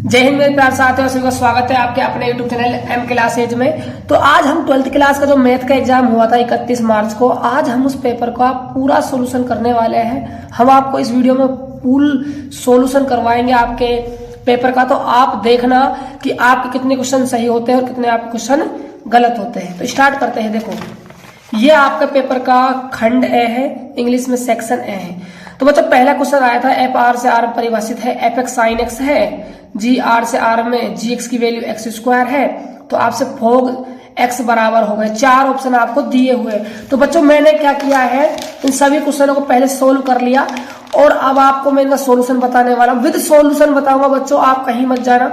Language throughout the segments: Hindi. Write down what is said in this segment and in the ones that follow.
जय हिंद मेरे प्यार साथियों, सभी का स्वागत है आपके अपने YouTube channel M class edge में। तो आज हम 12th क्लास का जो मैथ का एग्जाम हुआ था 31 मार्च को, आज हम उस पेपर का पूरा सॉल्यूशन करने वाले हैं। हम आपको इस वीडियो में फुल सॉल्यूशन करवाएंगे आपके पेपर का। तो आप देखना कि आपके कितने क्वेश्चन सही होते हैं और कितने आपके क्वेश्चन गलत होते हैं। तो स्टार्ट करते हैं। देखो, ये आपका पेपर का खंड ए है, इंग्लिश में सेक्शन ए है। तो बच्चों पहला क्वेश्चन आया था एफ आर से आर परिभाषित है, एफ एक्स साइन एक्स है, जी आर से आर में जी एक्स की वैल्यू एक्स स्क्वायर है। तो आपसे फोग एक्स बराबर हो गए। चार ऑप्शन आपको दिए हुए। तो बच्चों मैंने क्या किया है, इन सभी क्वेश्चनों को पहले सोल्व कर लिया और अब आपको मैं इनका सोल्यूशन बताने वाला हूं। विद सोल्यूशन बताऊंगा बच्चों, आप कहीं मत जाना।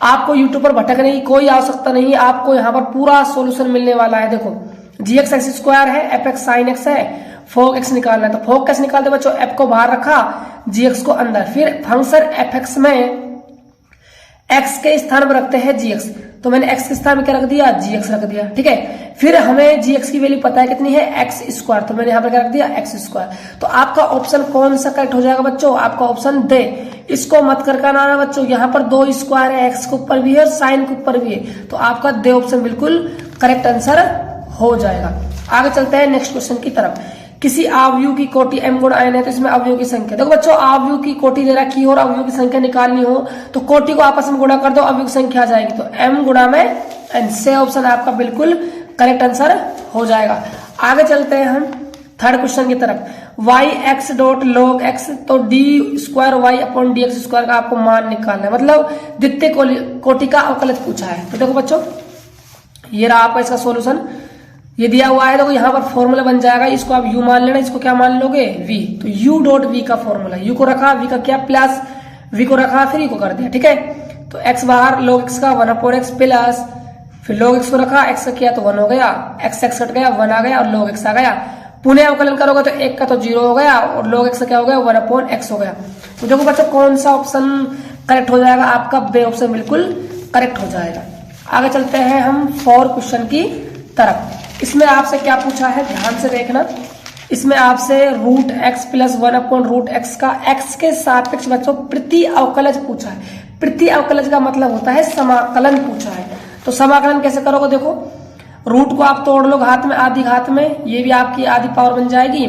आपको यूट्यूब पर भटकने की कोई आवश्यकता नहीं, आपको यहाँ पर पूरा सोल्यूशन मिलने वाला है। देखो, जी एक्स एक्स स्क्वायर है, एफ एक्स साइन एक्स है, फोग एक्स निकालना है। तो फोग कैसे निकालते बच्चों, एफ को बाहर रखा, जी एक्स को अंदर, फिर फंक्शन एफ एक्स में एक्स के स्थान पर रखते हैं जी एक्स। तो मैंने एक्स के स्थान में क्या रख दिया, जी एक्स रख दिया। ठीक है, फिर हमें जी एक्स की वैल्यू पता है कितनी है, एक्स स्क्वायर। तो मैंने यहाँ पर क्या रख दिया, एक्स स्क्वायर। तो आपका ऑप्शन कौन सा करेक्ट हो जाएगा बच्चों, आपका ऑप्शन दे। इसको मत करके आना बच्चों, यहाँ पर दो स्क्वायर है, एक्स के ऊपर भी है और साइन के ऊपर भी है। तो आपका दे ऑप्शन बिल्कुल करेक्ट आंसर हो जाएगा। आगे चलते हैं नेक्स्ट क्वेश्चन की तरफ। किसी अवयव की कोटि m गुणा n है, तो इसमें अवयव की संख्या। देखो बच्चों, अवयव की कोटि दे रखी हो और अवयव की संख्या निकालनी हो तो कोटि को आपस में गुणा कर दो, अवयव की संख्या आ जाएगी। तो m गुणा में n से ऑप्शन आपका बिल्कुल करेक्ट आंसर हो जाएगा। आगे चलते हैं हम थर्ड क्वेश्चन की तरफ। y x dot log x, तो D square Y upon D X square का आपको मान निकालना है, मतलब द्वितीय कोटि का अवकलज पूछा है। तो देखो बच्चों, ये रहा आपका इसका सोल्यूशन। ये दिया हुआ है, तो यहाँ पर फॉर्मूला बन जाएगा। इसको आप u मान लेना, इसको क्या मान लोगे, v। तो u डॉट v का फॉर्मूला, u को रखा, v का क्या प्लस, v को रखा, फिर को कर दिया। ठीक है, तो x बाहर, log x का 1 अपॉन x प्लस, फिर log x को रखा, x का किया तो 1 हो गया, x x कट गया, 1 आ गया और log x आ गया। पुनः अवकलन करोगे तो 1 का तो 0 हो गया और log x का क्या हो गया, 1 अपॉन x हो गया। तो देखो बच्चों, कौन सा ऑप्शन करेक्ट हो जाएगा, आपका बे ऑप्शन बिल्कुल करेक्ट हो जाएगा। आगे चलते हैं हम फोर्थ क्वेश्चन की तरफ। इसमें आपसे क्या पूछा है, ध्यान से देखना। इसमें आपसे root X plus 1 upon root X का एक्स के सापेक्ष बच्चों प्रति अवकलज पूछा है। प्रति अवकलज का मतलब होता है समाकलन पूछा है। तो समाकलन कैसे करोगे, देखो रूट को आप तोड़ लो घात में, आधी घात में, ये भी आपकी आधी पावर बन जाएगी।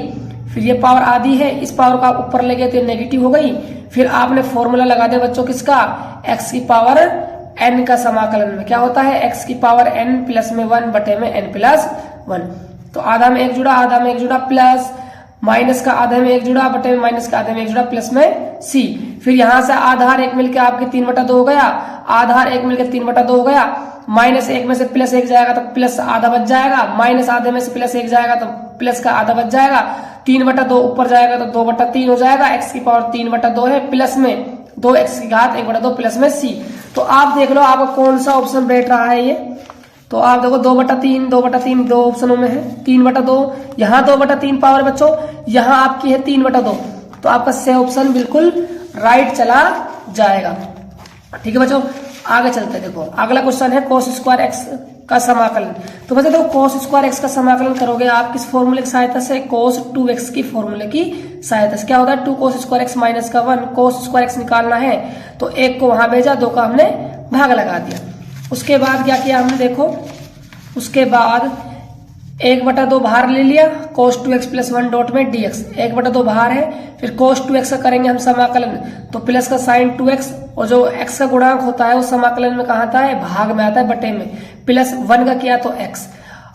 फिर ये पावर आधी है, इस पावर को आप ऊपर ले गए तो ये नेगेटिव हो गई। फिर आपने फॉर्मूला लगा दिया बच्चों किसका, एक्स की पावर n का समाकलन में क्या होता है, x की पावर n प्लस में 1 बटे में n प्लस 1। तो आधा में 1 जुड़ा, आधा में 1 जुड़ा, प्लस माइनस का आधे में 1 जुड़ा, बटे में माइनस का आधे में 1 जुड़ा, प्लस में c। फिर यहां से आधार 1 मिलकर आपके 3/2 हो गया, आधार 1 मिलकर 3/2 हो गया। माइनस 1 में से प्लस 1 जाएगा तो प्लस आधा बच जाएगा, माइनस आधे में से प्लस 1 जाएगा तो प्लस का आधा बच जाएगा। 3/2 ऊपर जाएगा तो 2/3 हो जाएगा। x की पावर 3/2 है, प्लस में 2x की घात 1/2 प्लस में c। तो आप देख लो आपका कौन सा ऑप्शन बैठ रहा है ये। तो आप देखो 2/3, 2/3 दो ऑप्शनों में है, 3/2, यहाँ 2/3 पावर बच्चों, यहाँ आपकी है 3/2। तो आपका से ऑप्शन बिल्कुल राइट चला जाएगा। ठीक है बच्चों, आगे चलते हैं। देखो अगला क्वेश्चन है cos स्क्वायर एक्स का समाकलन। तो बच्चों देखो, cos स्क्वायर एक्स का समाकलन करोगे आप किस फॉर्मूले की सहायता से, cos 2x की फॉर्मूले की सहायता से। क्या होता है, 2 cos स्क्वायर एक्स माइनस का 1, cos स्क्वायर एक्स निकालना है तो 1 को वहां भेजा, 2 का हमने भाग लगा दिया। उसके बाद क्या किया हमने, देखो उसके बाद 1/2 बाहर ले लिया, cos 2x प्लस 1 डॉट में dx, 1/2 बाहर है। फिर cos 2x का करेंगे हम समाकलन, तो प्लस का साइन 2x, और जो x का गुणांक होता है वो समाकलन में कहाँ आता है, भाग में आता है, बटे में। प्लस 1 का किया तो x।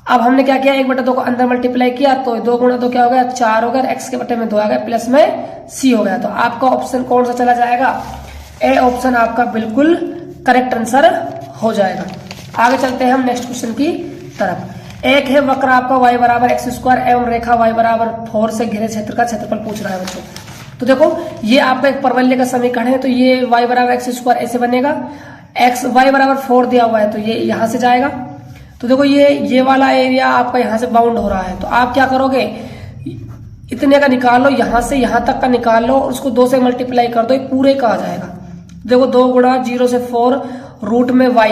अब हमने क्या किया, 1/2 को अंदर मल्टीप्लाई किया तो 2 गुणा 2 क्या हो गया, 4 हो गया, x के बटे में 2 आ गया, प्लस में c हो गया। तो आपका ऑप्शन कौन सा चला जाएगा, ए ऑप्शन आपका बिल्कुल करेक्ट आंसर हो जाएगा। आगे चलते हैं हम नेक्स्ट क्वेश्चन की तरफ। एक है वक्र आपका y बराबर एक्स स्क्वायर एवं रेखा y बराबर 4 से घिरे क्षेत्र का क्षेत्रफल पूछ रहा है बच्चों। तो देखो ये आपका एक परवलय का समीकरण है। तो ये y बराबर एक्स स्क्वायर ऐसे बनेगा, x y बराबर 4 दिया हुआ है तो ये यहां से जाएगा। तो देखो ये वाला एरिया आपका यहाँ से बाउंड हो रहा है। तो आप क्या करोगे, इतने का निकाल लो, यहां से यहां तक का निकाल लो और उसको 2 से मल्टीप्लाई कर दो, पूरे का आ जाएगा। देखो 2 गुणा 0 से 4 रूट में y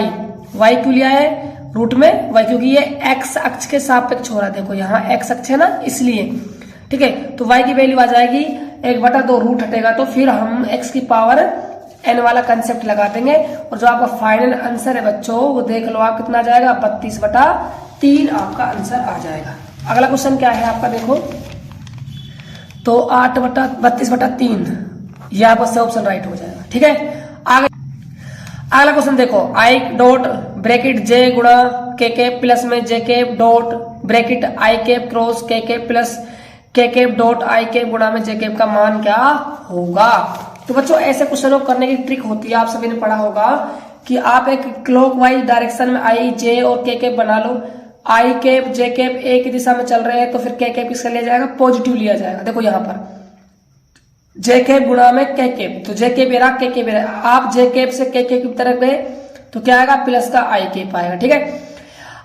क्यों लिया है, रूट में y, क्योंकि ये x अक्ष के सापेक्ष हो रहा है। देखो यहाँ x अक्ष है ना, इसलिए। ठीक है, तो y की वैल्यू आ जाएगी 1/2, रूट हटेगा तो फिर हम x की पावर n वाला कंसेप्ट लगा देंगे और जो आपका फाइनल आंसर है बच्चों वो देख लो आप कितना आ जाएगा 32/3 आपका आंसर आ जाएगा। अगला क्वेश्चन क्या है आपका देखो, तो 32/3 ये आपका सही ऑप्शन राइट हो जाएगा। ठीक है, आगे अगला क्वेश्चन देखो, आई डॉट ब्रैकेट जे गुणा के कैप प्लस में जे कैप डॉट ब्रैकेट आई कैप क्रॉस के कैप प्लस के कैप डॉट आई कैप गुणा में जे कैप का मान क्या होगा। तो बच्चों ऐसे क्वेश्चनों को करने की ट्रिक होती है, आप सभी ने पढ़ा होगा कि आप एक क्लॉकवाइज डायरेक्शन में आई जे और के कैप बना लो। आई कैप जे कैप एक ही दिशा में चल रहे हैं तो फिर के कैप किसका लिया जाएगा, पॉजिटिव लिया जाएगा। देखो यहाँ पर जे कैप गुणा में के कैप, तो जे कैप रहा के कैप रहा, आप जे कैप से के कैप की तरफ गए तो क्या आएगा, प्लस का आई कैप आएगा। ठीक है,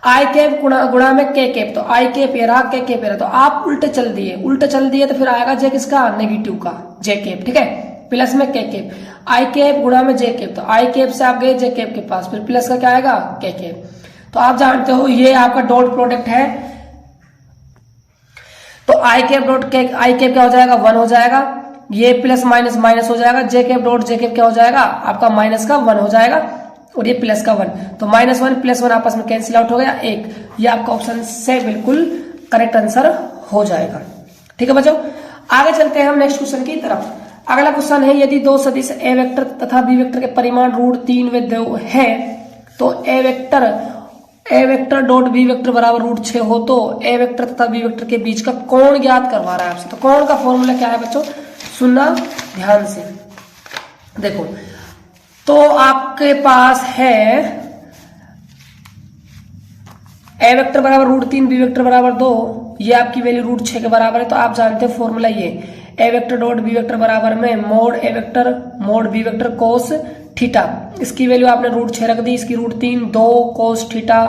आई कैप गुणा में के कैप, तो आई कैप रहा के कैप रहा, तो आप उल्टे चल दिए तो फिर आएगा जे किसका, नेगेटिव का जे कैप। ठीक है, प्लस में के कैप, आई कैप गुणा में जे कैप, तो आई कैप से आप गए जे कैप के पास, फिर प्लस का क्या आएगा, के कैप। तो आप जानते हो ये आपका डॉट प्रोडक्ट है, तो आई कैप डॉट के आई कैप क्या हो जाएगा, 1 हो जाएगा, ये प्लस माइनस माइनस हो जाएगा, जे कैप डॉट जे कैप क्या हो जाएगा आपका माइनस का 1 हो जाएगा और ये प्लस का 1, तो -1 +1 आपस में कैंसिल आउट हो गया 1। ये आपका ऑप्शन से बिल्कुल करेक्ट आंसर हो जाएगा। ठीक है बच्चों, आगे चलते हैं हम नेक्स्ट क्वेश्चन की तरफ। अगला क्वेश्चन है, यदि दो सदिश ए वेक्टर तथा बी वेक्टर के परिमाण √3 व 2 है तो ए वेक्टर डॉट बी वेक्टर बराबर √6 हो तो ए वेक्टर तथा बी वेक्टर के बीच का कोण ज्ञात करवा रहा है आपसे। तो कोण का फॉर्मूला क्या है बच्चों, सुनना ध्यान से। देखो तो आपके पास है ए वेक्टर बराबर √3 बी वेक्टर बराबर 2, ये आपकी वैल्यू √6 के बराबर है। तो आप जानते हैं फॉर्मूला ये A vector dot B vector बराबर में mod A vector mod B vector cos theta, इसकी वैल्यू आपने √6 रख दी, इसकी √3 2 कोस थीटा।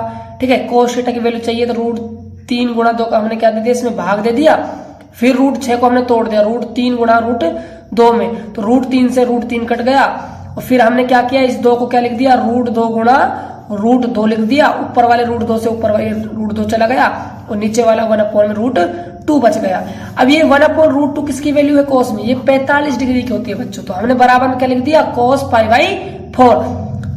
ठीक है, कोस थीटा की वैल्यू चाहिए तो √3 गुणा 2 का हमने क्या दे दिया, इसमें भाग दे दिया, फिर √6 को हमने तोड़ दिया, √3 गुणा √2 में, तो √3 से √3 कट गया और फिर हमने क्या किया, इस 2 को क्या लिख दिया, √2 गुणा √2 लिख दिया, ऊपर वाले √2 से ऊपर वाले √2 चला गया और नीचे वाला 1/√2 बच गया। अब ये 1/√2 किसकी वैल्यू है, कोस में, ये 45 डिग्री की होती है बच्चों, तो हमने बराबर में क्या लिख दिया, cos π/4,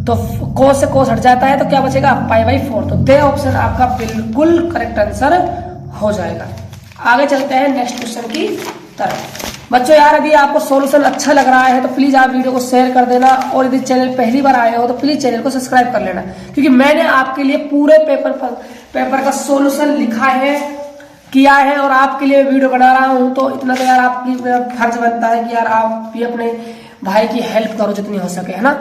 तो कोस से कोस हट जाता है तो क्या बचेगा, π/4, तो दे ऑप्शन आपका बिल्कुल करेक्ट आंसर हो जाएगा। आगे चलते हैं नेक्स्ट क्वेश्चन की तरफ। बच्चों यार यदि आपको सॉल्यूशन अच्छा लग रहा है तो प्लीज आप वीडियो को शेयर कर देना और यदि चैनल पहली बार आए हो तो प्लीज चैनल को सब्सक्राइब कर लेना, क्योंकि मैंने आपके लिए पूरे पेपर का सॉल्यूशन लिखा है, किया है और आपके लिए वीडियो बना रहा हूं, तो इतना तो यार आपकी फर्ज बनता है कि यार आप भी अपने भाई की हेल्प करो जितनी हो सके, है ना।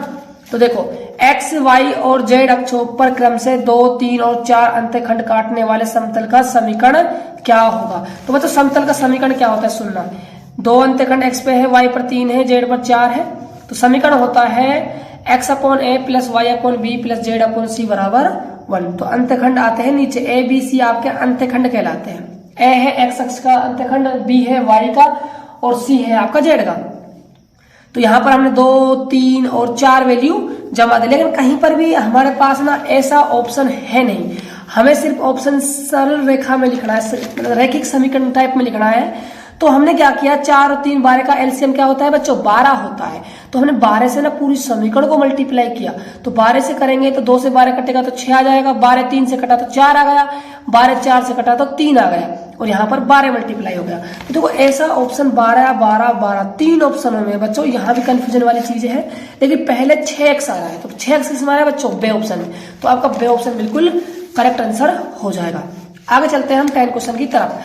तो देखो x, y और z अक्षों पर क्रम से 2, 3 और 4 अंतःखंड काटने वाले समतल का समीकरण क्या होगा। तो मतलब समतल का समीकरण क्या होता है, सुनना, 2 अंतःखंड x पे है, y पर 3 है, z पर 4 है, तो समीकरण होता है x/a + y/b + z/c बराबर 1। तो अंतःखंड आते हैं नीचे, a b c आपके अंतःखंड कहलाते हैं। a है x अक्ष का अंतःखंड, b है y का और c है आपका z का। तो यहाँ पर हमने 2, 3 और 4 वैल्यू जमा दी, लेकिन कहीं पर भी हमारे पास ना ऐसा ऑप्शन है नहीं, हमें सिर्फ ऑप्शन सरल रेखा में लिखना है, रैखिक समीकरण टाइप में लिखना है। तो हमने क्या किया, 4 और 3 12 का एलसीएम क्या होता है बच्चों, 12 होता है, तो हमने 12 से ना पूरी समीकरण को मल्टीप्लाई किया। तो 12 से करेंगे तो 2 से 12 कटेगा तो 6 आ जाएगा, 12 3 से कटा तो 4 आ गया, 12 4 से कटा तो 3 आ गया और यहाँ पर 12 मल्टीप्लाई हो गया। तो देखो ऐसा ऑप्शन 12 12 12 3 ऑप्शनों में बच्चों, यहाँ भी कंफ्यूजन वाली चीजें है, लेकिन पहले 6x आ रहा है, तो 6x किस में आ रहा है बच्चों, बे ऑप्शन में, तो आपका बे ऑप्शन बिल्कुल करेक्ट आंसर हो जाएगा। आगे चलते हैं हम 10 क्वेश्चन की तरफ।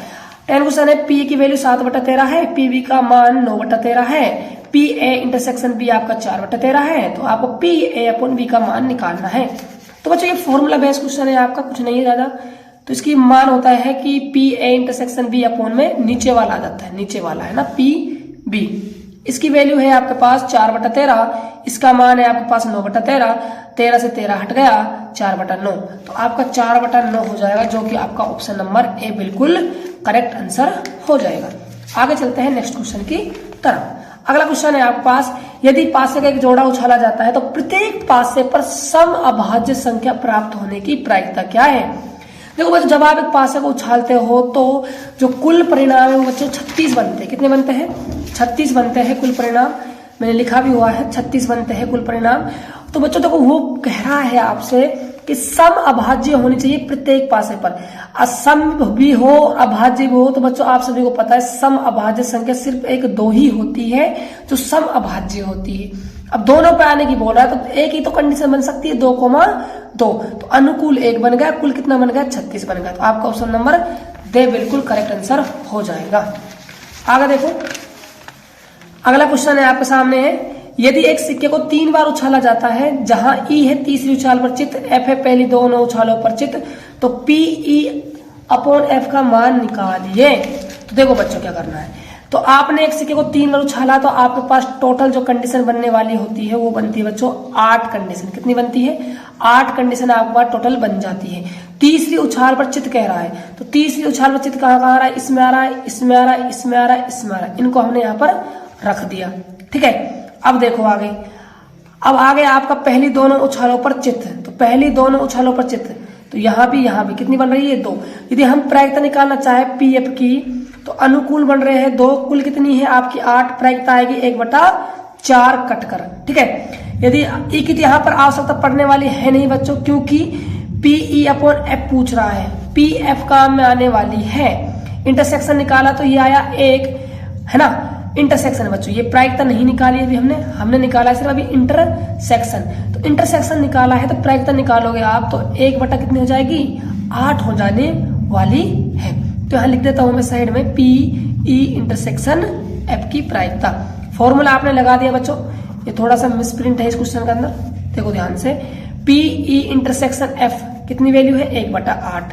10 क्वेश्चन है, पी की वैल्यू 7/13 है, पी बी का मान 9/13 है, पी ए इंटरसेक्शन बी आपका 4/13 है, तो आपको पी ए/बी का मान निकालना है। तो बच्चों ये फॉर्मूला बेस्ड क्वेश्चन है आपका, कुछ नहीं है ज्यादा। तो इसकी मान होता है कि P A intersection B upon में नीचे वाला आ जाता है, नीचे वाला है ना पी बी, इसकी वैल्यू है आपके पास 4/13, इसका मान है आपके पास 9/13, 13 से 13 हट गया 4/9, तो आपका 4/9 हो जाएगा, जो कि आपका ऑप्शन नंबर ए बिल्कुल करेक्ट आंसर हो जाएगा। आगे चलते हैं नेक्स्ट क्वेश्चन की तरफ। अगला क्वेश्चन है आपके पास, यदि पासे का एक जोड़ा उछाला जाता है तो प्रत्येक पासे पर सम अभाज्य संख्या प्राप्त होने की प्रायिकता क्या है। देखो बच्चों जब आप एक पासे को उछालते हो तो जो कुल परिणाम है वो बच्चों 36 बनते हैं, कितने बनते हैं, 36 बनते हैं कुल परिणाम। मैंने लिखा भी हुआ है, 36 बनते हैं कुल परिणाम। तो बच्चों देखो वो कह रहा है आपसे कि सम अभाज्य होनी चाहिए प्रत्येक पासे पर। असम भी हो अभाज्य भी हो, तो बच्चों आप सभी को पता है सम अभाज्य संख्या सिर्फ एक दो ही होती है जो सम अभाज्य होती है। अब दोनों पे आने की बोल रहा है तो एक ही तो कंडीशन बन सकती है 2,2, तो अनुकूल 1 बन गया, कुल कितना बन गया 36 बन गया। तो आपका ऑप्शन नंबर दे बिल्कुल करेक्ट आंसर हो जाएगा। आगे देखो अगला क्वेश्चन है आपके सामने है, यदि एक सिक्के को 3 बार उछाला जाता है जहां ई है तीसरी उछाल पर चित, एफ है पहली दोनों उछालों पर चित, तो पी ई अपॉन एफ का मान निकालिए। तो देखो बच्चों क्या करना है, तो आपने एक सिक्के को 3 बार उछाला तो आपके पास टोटल जो कंडीशन बनने वाली होती है वो बनती है बच्चों 8 कंडीशन। कितनी बनती है? 8 कंडीशन आपके पास टोटल बन जाती है। तीसरी उछाल पर चित कह रहा है, तो तीसरी उछाल पर चित कहाँ आ रहा है? इसमें आ रहा है, इसमें आ रहा है, इसमें आ रहा है, इसमें आ रहा है। इनको हमने यहाँ पर रख दिया। ठीक है, अब देखो आगे, अब आगे आपका पहली दोनों उछालों पर चित, तो पहली दोनों उछालों पर चित, तो यहाँ भी कितनी बन रही है? 2। यदि हम प्रायिकता निकालना चाहे पी एफ की, तो अनुकूल बन रहे हैं 2, कुल कितनी है आपकी 8, प्रायिकता आएगी 1/4 कटकर। ठीक है, यदि ई की यहाँ पर आवश्यकता पड़ने वाली है नहीं बच्चों, क्योंकि पी ई अपॉन एफ पूछ रहा है, पी एफ काम में आने वाली है। इंटरसेक्शन निकाला तो ये आया 1, है ना, इंटरसेक्शन बच्चों, ये प्रायिकता नहीं निकाली अभी हमने निकाला है सिर्फ अभी इंटरसेक्शन। तो इंटरसेक्शन निकाला है तो प्रायिकता निकालोगे आप तो 1 कितनी हो जाएगी? 8 हो जाने वाली है। तो यहाँ लिख देता हूं मैं साइड में पी ई इंटरसेक्शन एफ की प्रायिकता। फॉर्मूला आपने लगा दिया बच्चों, ये थोड़ा सा मिसप्रिंट है इस क्वेश्चन के अंदर, देखो ध्यान से। पी ई इंटरसेक्शन एफ कितनी वैल्यू है? 1/8।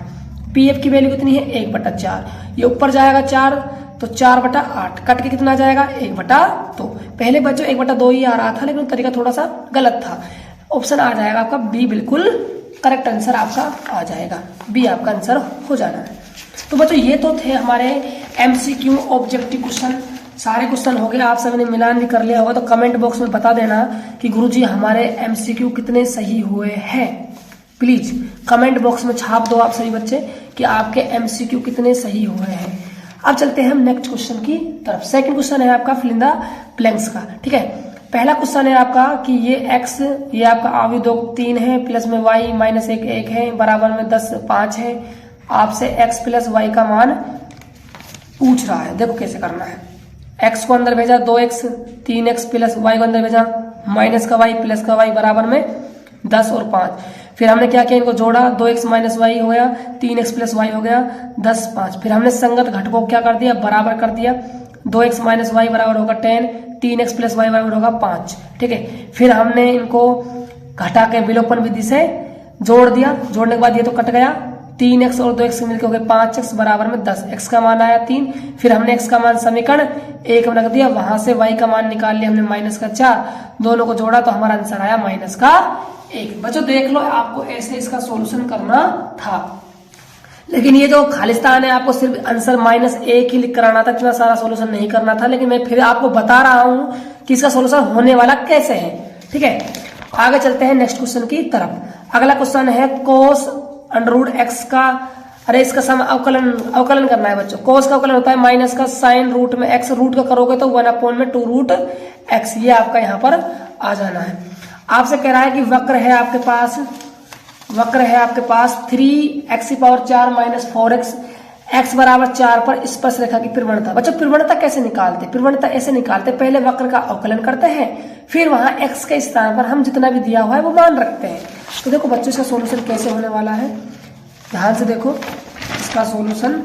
पी एफ की वैल्यू कितनी है? 1/4। ये ऊपर जाएगा 4, तो 4/8 कट के कितना आ जाएगा? 1/2। पहले बच्चों 1/2 ही आ रहा था, लेकिन तरीका थोड़ा सा गलत था। ऑप्शन आ जाएगा आपका बी, बिल्कुल करेक्ट आंसर आपका आ जाएगा, बी आपका आंसर हो जाना है। तो बच्चों ये तो थे हमारे एमसीक्यू ऑब्जेक्टिव क्वेश्चन, सारे क्वेश्चन हो गए। आप सभी ने मिलान भी कर लिया होगा, तो कमेंट बॉक्स में बता देना कि गुरुजी हमारे एमसीक्यू कितने सही हुए हैं। प्लीज कमेंट बॉक्स में छाप दो आप सभी बच्चे कि आपके एमसीक्यू कितने सही हुए हैं। अब चलते हैं हम नेक्स्ट क्वेश्चन की तरफ। सेकंड क्वेश्चन है आपका फिल इन द ब्लैंक्स का। ठीक है, पहला क्वेश्चन है आपका कि ये x, ये आपका अवयव 2 3 है, प्लस में y -1 1 है, बराबर में 10 5 है। आपसे x प्लस y का मान पूछ रहा है। देखो कैसे करना है, x को अंदर भेजा 2x, 3x प्लस y को अंदर भेजा माइनस का y प्लस का y बराबर में 10 और 5। फिर हमने क्या किया, इनको जोड़ा, 2x माइनस वाई हो गया, 3x प्लस वाई हो गया, 10 5। फिर हमने संगत घटकों को क्या कर दिया? बराबर कर दिया। 2x माइनस वाई बराबर होगा 10, 3x प्लस वाई बराबर होगा 5। ठीक है, फिर हमने इनको घटा के विलोपन विधि से जोड़ दिया। जोड़ने के बाद ये तो कट गया, 3x और 2x मिलकर हो गए 5x बराबर में 10। x का मान आया 3, फिर हमने x का मान समीकरण 1 में रख दिया, वहां से y का मान निकाल लिया हमने -4, दोनों को जोड़ा तो हमारा आंसर आया -1। बच्चों देख लो, आपको ऐसे इसका सॉल्यूशन करना था, लेकिन ये जो खालिस्तान है आपको सिर्फ आंसर -1 ही लिख कर आना था, इतना सारा सॉल्यूशन नहीं करना था। लेकिन मैं फिर आपको बता रहा हूं कि इसका सॉल्यूशन होने वाला कैसे है। ठीक है, आगे चलते हैं नेक्स्ट क्वेश्चन की तरफ। अगला क्वेश्चन है कोस √x का, अरे इसका सम अवकलन करना है बच्चों। कोस का अवकलन होता है माइनस का साइन रूट में x, रूट का करोगे तो 1/2√x, ये आपका यहाँ पर आ जाना है। आपसे कह रहा है कि वक्र है आपके पास 3x⁴ - 4x, x बराबर 4 पर स्पर्श रेखा की प्रवणता। बच्चों प्रवणता कैसे निकालते? प्रवणता ऐसे निकालते, पहले वक्र का अवकलन करते हैं, फिर वहां x के स्थान पर हम जितना भी दिया हुआ है वो मान रखते हैं। तो देखो बच्चों इसका सॉल्यूशन कैसे होने वाला है, ध्यान से देखो। इसका सॉल्यूशन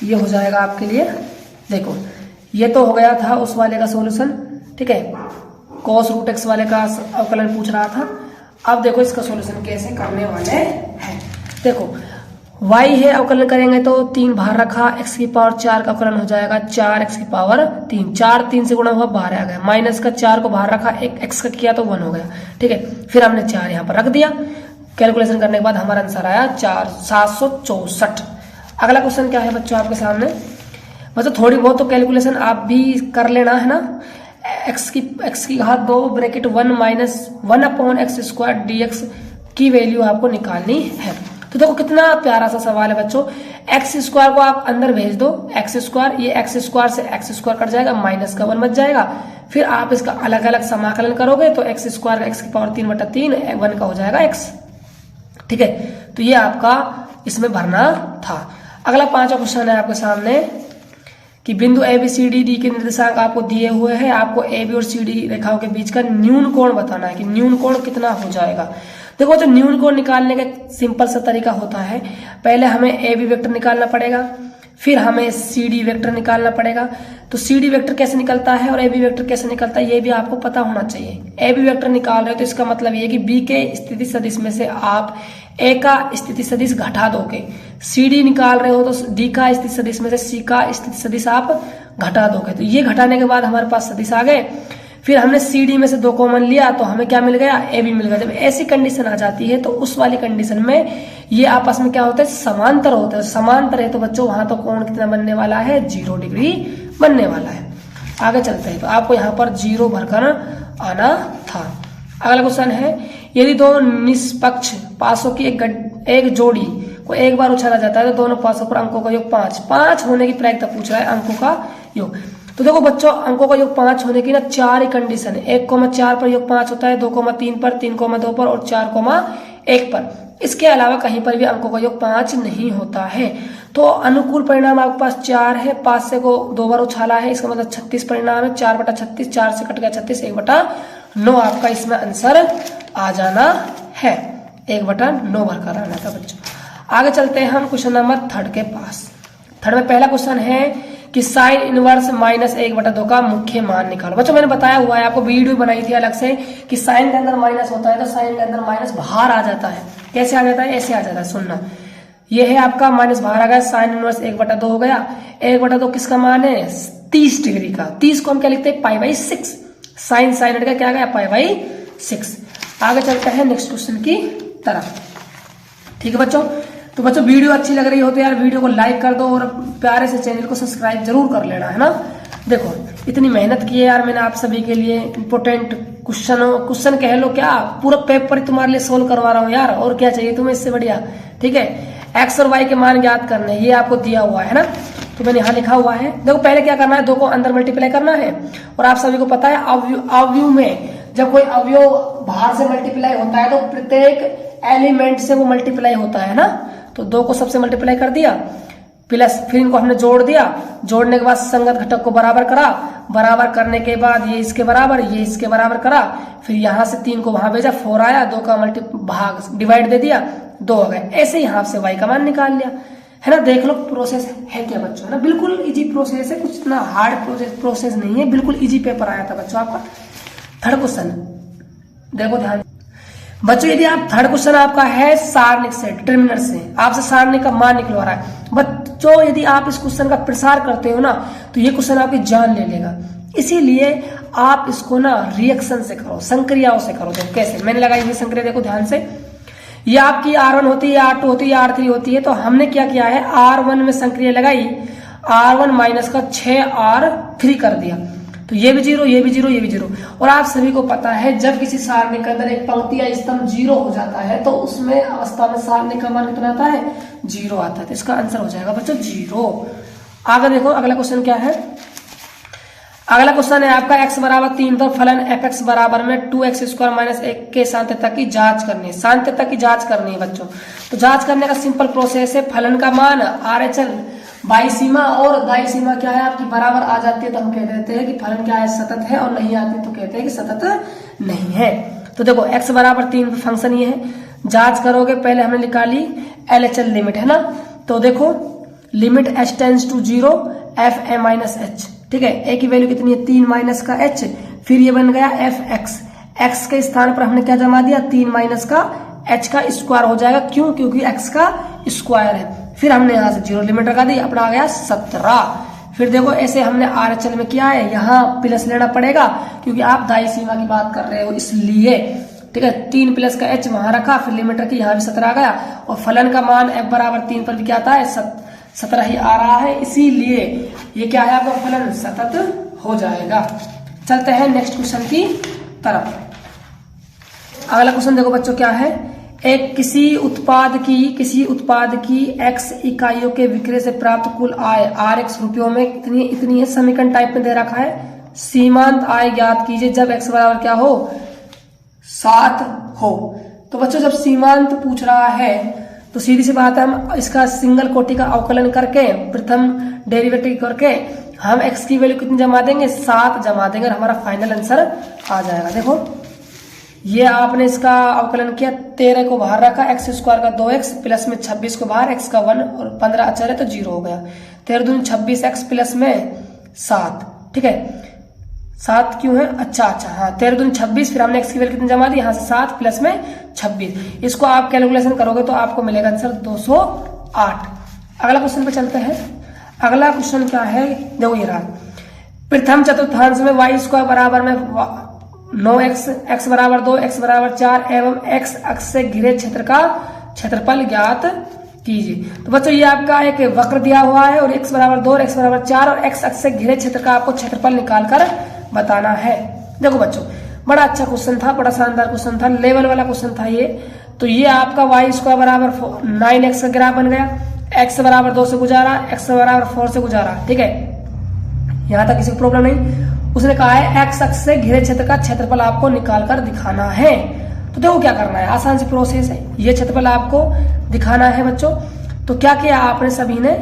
ये हो जाएगा आपके लिए। देखो ये तो हो गया था उस वाले का सॉल्यूशन, ठीक है, cos √x वाले का अवकलन पूछ रहा था। अब देखो इसका सॉल्यूशन कैसे करने वाले हैं। देखो y है, अवकलन करेंगे तो 3 बाहर रखा, x⁴ का अवकलन हो जाएगा 4x⁴, 4 3 से गुणा हुआ बाहर आ गया, माइनस का 4 को बाहर रखा, एक x का किया तो 1 हो गया। ठीक है, फिर हमने 4 यहाँ पर रख दिया, कैलकुलेशन करने के बाद हमारा आंसर आया 764। अगला क्वेश्चन क्या है बच्चों आपके सामने। बच्चों थोड़ी बहुत तो कैलकुलेशन आप भी कर लेना है ना। x की घात 2 ब्रैकेट 1 - 1/x² dx की वैल्यू आपको निकालनी है। तो देखो कितना प्यारा सा सवाल है बच्चों। एक्स स्क्वायर को आप अंदर भेज दो, एक्स स्क्वायर, ये एक्स स्क्वायर से एक्स स्क्वायर कट जाएगा, माइनस का 1 बच जाएगा। फिर आप इसका अलग अलग समाकलन करोगे तो एक्स स्क्वायर का एक्स की पावर 3/3 1 का हो जाएगा एक्स। ठीक है, तो ये आपका इसमें भरना था। अगला 5वां क्वेश्चन है आपके सामने कि बिंदु A B C D D के निर्देशांक आपको दिए हुए हैं, आपको ए बी और सी डी रेखाओं के बीच का न्यून कोण बताना है कि न्यून कोण कितना हो जाएगा। देखो जो न्यून कोण निकालने का सिंपल सा तरीका होता है, पहले हमें ए बी वेक्टर निकालना पड़ेगा, फिर हमें सी डी वेक्टर निकालना पड़ेगा। तो सी डी वेक्टर कैसे निकलता है और ए बी वेक्टर कैसे निकलता है ये भी आपको पता होना चाहिए। ए बी वेक्टर निकाल रहे हो तो इसका मतलब ये कि बी के स्थिति सदिश में से आप ए का स्थिति सदिश घटा दोगे, सी डी निकाल रहे हो तो डी का स्थिति सदिश में से सी का स्थिति सदिश आप घटा दोगे। तो ये घटाने के बाद हमारे पास सदिश आ गए। फिर हमने सी डी में से 2 कॉमन लिया तो हमें क्या मिल गया, ए बी मिल गया। जब ऐसी कंडीशन आ जाती है तो उस वाली कंडीशन में ये आपस में क्या होता है, समांतर होते हैं। समांतर है तो बच्चों वहां तो कोण कितना बनने वाला है, 0 डिग्री बनने वाला है। आगे चलते हैं, तो आपको यहाँ पर 0 भरकर आना था। अगला क्वेश्चन है, यदि दो निष्पक्ष पासों की एक जोड़ी को एक बार उछाला जाता है तो दोनों पासों पर अंकों का योग 5 होने की प्रायिकता पूछ रहा है, अंकों का योग। तो देखो बच्चों अंकों का योग 5 होने की ना 4 ही कंडीशन है। 1,4 पर योग 5 होता है, 2,3 पर, 3,2 पर और 4,1 पर। इसके अलावा कहीं पर भी अंकों का योग 5 नहीं होता है। तो अनुकूल परिणाम आपके पास 4 है, 5 से को 2 बार उछाला है, इसका मतलब 36 परिणाम है। 4/36, 4 से कट गया 36, 1/9 आपका इसमें आंसर आ जाना है। 1/9 भरकर आना था बच्चों। आगे चलते हैं हम क्वेश्चन नंबर 3 के पास। 3 में पहला क्वेश्चन है कि साइन इनवर्स -1/2 का मुख्य मान निकालो। बच्चों मैंने बताया हुआ है, आपको वीडियो बनाई थी अलग से कि साइन के अंदर माइनस होता है तो साइन के अंदर माइनस बाहर आ जाता है। कैसे आ जाता है, ऐसे आ जाता है, सुनना। ये है आपका माइनस बाहर आ गया, साइन इनवर्स 1/2 हो गया। 1/2 किसका मान है, 30 डिग्री का। 30 को हम क्या लिखते हैं, π/6। साइन हट का क्या आ गया, π/6। आगे चलते हैं नेक्स्ट क्वेश्चन की तरफ। ठीक है बच्चों, तो बच्चों वीडियो अच्छी लग रही हो तो यार वीडियो को लाइक कर दो और प्यारे से चैनल को सब्सक्राइब जरूर कर लेना, है ना। देखो इतनी मेहनत की है यार मैंने आप सभी के लिए, इंपोर्टेंट क्वेश्चन कह लो, क्या पूरा पेपर ही तुम्हारे लिए सोल्व करवा रहा हूँ यार, और क्या चाहिए तुम्हें इससे बढ़िया। ठीक है, एक्स और वाई के मान ज्ञात करने, ये आपको दिया हुआ है ना, तो मैंने यहाँ लिखा हुआ है। देखो पहले क्या करना है, 2 को अंदर मल्टीप्लाई करना है, और आप सभी को पता है अवयव में जब कोई अवयव बाहर से मल्टीप्लाई होता है तो प्रत्येक एलिमेंट से वो मल्टीप्लाई होता है ना। तो 2 को सबसे मल्टीप्लाई कर दिया, प्लस फिर इनको हमने जोड़ दिया, जोड़ने के बाद संगत घटक को बराबर करा, बराबर करने के बाद ये इसके बराबर, ये इसके बराबर करा, फिर यहाँ से 3 को वहां भेजा, 4 आया, 2 का भाग डिवाइड दे दिया, 2 आ गए। ऐसे यहाँ से y का मान निकाल लिया, है ना। देख लो प्रोसेस है क्या बच्चों, है ना, बिल्कुल इजी प्रोसेस है, कुछ इतना हार्ड प्रोसेस नहीं है, बिल्कुल इजी पेपर आया था बच्चों आपका। 3rd क्वेश्चन देखो ध्यान बच्चों, यदि आप 3rd क्वेश्चन आपका है सारणिक से, डिटर्मिनर से, आपसे सारणिक का मान निकलवा रहा है बच्चों। यदि आप इस क्वेश्चन का प्रसार करते हो ना तो ये क्वेश्चन आपकी जान ले लेगा। इसीलिए आप इसको ना रिएक्शन से करो, संक्रियाओं से करो। देखो कैसे मैंने लगाई हुई संक्रिया, देखो ध्यान से। ये आपकी R1 होती है, R2 होती है, R3 होती है। तो हमने क्या किया है, R1 में संक्रिया लगाई, R1 माइनस का 6R3 कर दिया, तो ये भी 0, ये भी 0, ये भी 0। और आप सभी को पता है जब किसी सारणी के अंदर एक पंक्ति या स्तंभ 0 हो जाता है तो उसमें अवस्था में सारणी का मान कितना आता है, 0 आता है। तो इसका आंसर हो जाएगा बच्चों 0। आगे देखो अगला क्वेश्चन क्या है। अगला क्वेश्चन है आपका x बराबर 3 पर फलन fx बराबर में 2x² - 1 के सान्त्यता की जांच करनी है। सान्त्यता की जांच करनी है बच्चों। तो जांच करने का सिंपल प्रोसेस है, फलन का मान RHL बाई सीमा और दाई सीमा क्या है आपकी बराबर आ जाती है तो हम कह देते हैं कि फलन क्या है, सतत है, और नहीं आती तो कहते हैं कि सतत नहीं है। तो देखो x बराबर 3 पर फंक्शन ये है, जांच करोगे, पहले हमने निकाली LHL लिमिट, है ना। तो देखो limit h tends to 0 f a - h, ठीक है। a की वैल्यू कितनी है, 3 माइनस का h, फिर ये बन गया fx, x के स्थान पर हमने क्या जमा दिया, 3 माइनस का h का स्क्वायर हो जाएगा, क्यों, क्योंकि x का स्क्वायर है। फिर हमने यहाँ से 0 लिमिट लगा दी, अपना आ गया 17। फिर देखो ऐसे हमने RHL में किया है, यहाँ प्लस लेना पड़ेगा क्योंकि आप दाई सीमा की बात कर रहे हो इसलिए, ठीक है। 3 प्लस का h वहां रखा, फिर लिमिट रखी, यहाँ भी 17 आ गया, और फलन का मान f बराबर 3 पर भी क्या आता है, 17 ही आ रहा है, इसीलिए ये क्या है आपका फलन सतत हो जाएगा। चलते हैं नेक्स्ट क्वेश्चन की तरफ। अगला क्वेश्चन देखो बच्चों क्या है, एक किसी उत्पाद की x इकाइयों के विक्रय से प्राप्त कुल आय RX रुपयों में इतनी है। समीकरण टाइप में दे रखा है। सीमांत आय ज्ञात कीजिए जब x बराबर क्या हो 7 हो। तो बच्चों जब सीमांत पूछ रहा है तो सीधी सी बात है, हम इसका सिंगल कोटि का अवकलन करके प्रथम डेरिवेटिव करके हम x की वैल्यू कितनी जमा देंगे 7 जमा देंगे और हमारा फाइनल आंसर आ जाएगा। देखो ये आपने इसका अवकलन किया, 13 को बाहर रखा, x स्क्वायर का 2x प्लस में 26 को बाहर, x का 1 और 15 अचर है तो 0 हो गया। 13 दूनी 26x प्लस में 7, ठीक है 7 क्यों है, अच्छा हाँ 13 दूनी 26, फिर हमने x की वैल्यू कितनी जमा दी यहाँ से 7 प्लस में 26। इसको आप कैलकुलेशन करोगे तो आपको मिलेगा आंसर 208। अगला क्वेश्चन पे चलते हैं। अगला क्वेश्चन क्या है, देखो ये रहा। प्रथम चतुर्थांश में y स्क्वायर बराबर में 9x, x बराबर 2, x बराबर 4 एवं x अक्ष से घिरे क्षेत्र का क्षेत्रफल ज्ञात कीजिए। तो बच्चों ये आपका एक वक्र दिया हुआ है और x बराबर 2 और x बराबर 4 और x अक्ष से घिरे क्षेत्र का आपको क्षेत्रफल निकाल कर बताना है। देखो बच्चों बड़ा अच्छा क्वेश्चन था, बड़ा शानदार क्वेश्चन था, लेवल वाला क्वेश्चन था ये। तो ये आपका y स्क्वायर बराबर 9x का ग्राफ बन गया, x बराबर 2 से गुजारा, x बराबर 4 से गुजारा, ठीक है यहाँ तक किसी को प्रॉब्लम नहीं। उसने कहा है x अक्ष से घिरे क्षेत्र का क्षेत्रफल आपको निकाल कर दिखाना है। तो देखो क्या करना है, आसान सी प्रोसेस है। ये क्षेत्रफल आपको दिखाना है बच्चों। तो क्या किया आपने सभी ने,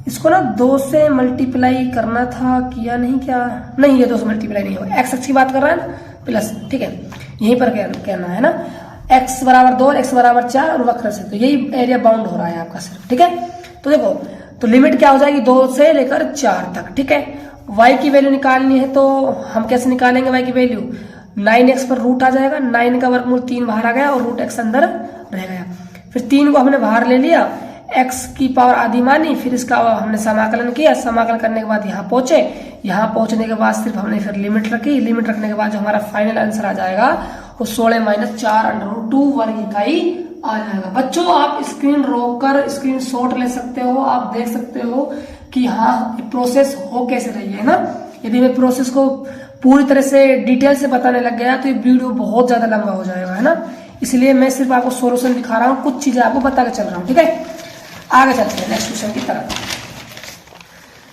इसको ना 2 से मल्टीप्लाई करना था, किया नहीं क्या, नहीं ये 2 से मल्टीप्लाई नहीं होगा, x अक्ष की बात कर रहा है ना प्लस, ठीक है यहीं पर कहना है ना, x बराबर 2 और x बराबर 4 और वक्र से, तो यही एरिया बाउंड हो रहा है आपका सिर्फ, ठीक है। तो देखो तो लिमिट क्या हो जाएगी 2 से लेकर 4 तक, ठीक है। y की वैल्यू निकालनी है तो हम कैसे निकालेंगे y की वैल्यू, 9x पर रूट आ जाएगा, 9 का वर्गमूल 3 बाहर आ गया और रूट x अंदर रह गया। फिर 3 को हमने बाहर ले लिया, x की पावर आधी मानी, फिर इसका हमने समाकलन किया, समाकलन करने के बाद यहाँ पहुंचे, यहाँ पहुंचने के बाद सिर्फ हमने फिर लिमिट रखी, लिमिट रखने के बाद जो हमारा फाइनल आंसर आ जाएगा वो 16 - 4√2 वर्ग इकाई आ जाएगा। बच्चों आप स्क्रीन रोककर स्क्रीन शॉट ले सकते हो, आप देख सकते हो कि हाँ प्रोसेस हो कैसे रही है ना। यदि मैं प्रोसेस को पूरी तरह से डिटेल से बताने लग गया तो ये वीडियो बहुत ज्यादा लंबा हो जाएगा, है ना। इसलिए मैं सिर्फ आपको सोल्यूशन दिखा रहा हूँ, कुछ चीजें आपको बता के चल रहा हूँ, ठीक है। आगे चलते हैं नेक्स्ट क्वेश्चन की तरफ।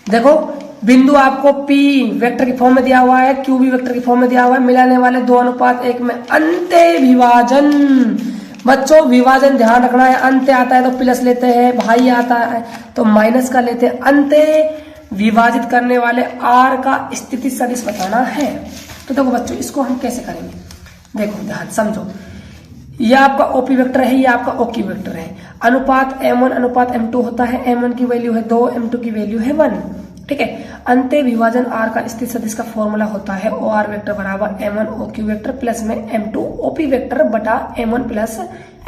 देखो बिंदु आपको P वेक्टर की फॉर्म में दिया हुआ है, Q भी वेक्टर की फॉर्म में दिया हुआ है, मिलाने वाले 2:1 में अंत्य विभाजन। बच्चों विभाजन ध्यान रखना है, अंत्य आता है तो प्लस लेते हैं, भाई आता है तो माइनस का लेते हैं। अंत्य विभाजित करने वाले R का स्थिति सदिश बताना है। तो देखो बच्चों इसको हम कैसे करेंगे, देखो ध्यान समझो। यह आपका OP वेक्टर है, यह आपका OQ वेक्टर है। अनुपात M1 अनुपात M2 होता है, M1 की वैल्यू है 2, M2 की वैल्यू है 1, ठीक है। अंत्य विभाजन R का स्थिति सदिश का फॉर्मूला होता है OR वेक्टर बराबर M1 OQ वेक्टर प्लस में M2 OP वेक्टर बटा M1 प्लस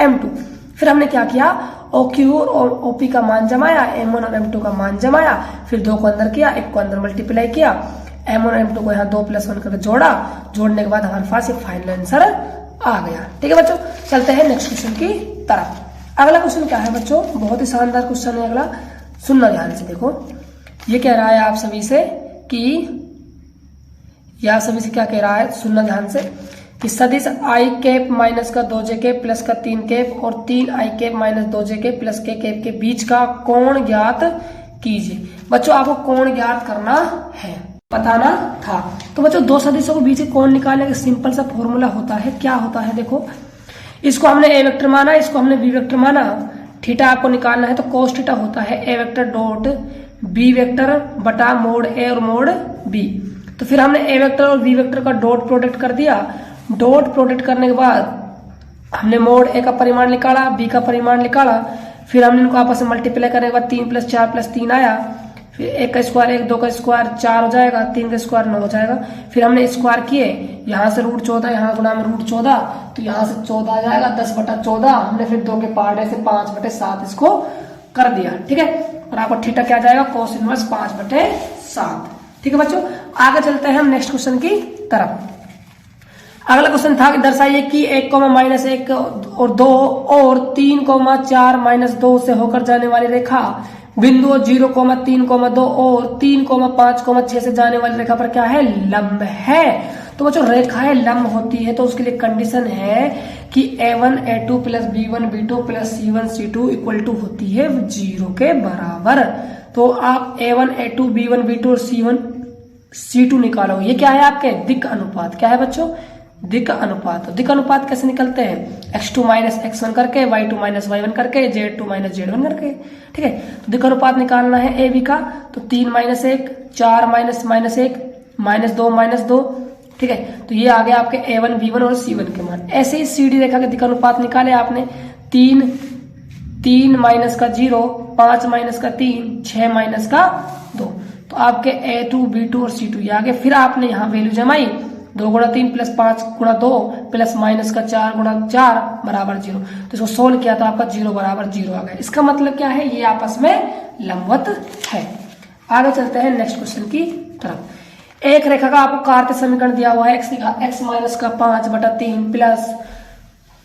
M2। फिर हमने क्या किया, OQ और OP का मान जमाया, M1 और M2 का मान जमाया, फिर 2 को अंदर किया, 1 को अंदर मल्टीप्लाई किया, M1 और M2 को यहाँ 2 + 1 करके जोड़ा, जोड़ने के बाद हमारे पास ये फाइनल आंसर आ गया, ठीक है बच्चों। चलते हैं नेक्स्ट क्वेश्चन की तरफ। अगला क्वेश्चन क्या है बच्चों, बहुत ही शानदार क्वेश्चन है अगला, सुनना ध्यान से। देखो ये कह रहा है आप सभी से कि या सभी से क्या कह रहा है, सुनना ध्यान से, कि सदिश i कैप माइनस का 2j कैप प्लस का 3 कैप और 3i cap minus 2j cap plus k cap के बीच का कोण ज्ञात कीजिए। बच्चों आपको कोण ज्ञात करना है, बताना था। तो बच्चों दो सदिशों के बीच कोण निकालने का सिंपल सा फॉर्मूला होता है, क्या होता है देखो, इसको हमने a वेक्टर माना, इसको हमने b वेक्टर माना, थीटा आपको निकालना है तो cos थीटा होता है a vector dot b vector बटा मोड a और मोड b। तो फिर हमने a वेक्टर और b वेक्टर का डॉट प्रोडक्ट कर दिया, डॉट प्रोडक्ट करने के बाद हमने मोड a का परिमाण निकाला, b का परिमाण निकाला, फिर हमने इनको आपस में मल्टीप्लाई करने के बाद 3 + 4 + 3 आया, फिर 1 का स्क्वायर 1, 2 का स्क्वायर 4 हो जाएगा, 3 का स्क्वायर 9 हो जाएगा। फिर हमने स्क्वायर किए, यहाँ से √14, यहाँ गुणा में √14, तो यहाँ से 14 आ जाएगा, 10/14। हमने फिर 2 के पार्ट से 5/7 इसको कर दिया, ठीक है। और आपको थीटा क्या जाएगा, cos इनवर्स 5/7, ठीक है बच्चों। आगे चलते हैं हम नेक्स्ट क्वेश्चन की तरफ। अगला क्वेश्चन था कि दर्शाइए कि 1, -1 और 2 और 3, 4 - 2 से होकर जाने वाली रेखा बिंदु 0, 3, 2 और 3, 5, 6 से जाने वाली रेखा पर क्या है, लंब है। तो बच्चों रेखाएं लंब होती है तो उसके लिए कंडीशन है कि A1 A2 plus B1 B2 plus C1 C2 equal to होती है 0 के बराबर। तो आप A1 A2 B1 B2 और C1 C2 निकालो। ये क्या है आपके दिक् अनुपात। क्या है बच्चों? दिक् अनुपात। तो दिक् अनुपात कैसे निकलते हैं? x2 माइनस x1 करके, y2 माइनस y1 करके, z2 माइनस z1 करके। ठीक है, तो दिक् अनुपात निकालना है ए बी का। तो 3 माइनस 1, 4 माइनस माइनस 1, -2 -2। ठीक है, तो ये आ गया आपके A1 B1 और C1 के मान। ऐसे ही सीधी रेखा के दिक् अनुपात निकाले आपने। 3 माइनस का 0, 5 माइनस का 3, 6 माइनस का 2। तो आपके A2 B2 और C2 ये आ गए। फिर आपने यहाँ वैल्यू जमाई, 2 गुणा 3 प्लस 5 गुणा 2 प्लस माइनस का 4 गुणा 4 बराबर 0। तो इसको सोल्व किया तो आपका 0 बराबर 0 आ गया। इसका मतलब क्या है? ये आपस में लंबवत है। आगे चलते हैं नेक्स्ट क्वेश्चन की तरफ। एक रेखा का आपको कार्तीय समीकरण दिया हुआ है। x माइनस का 5/3 प्लस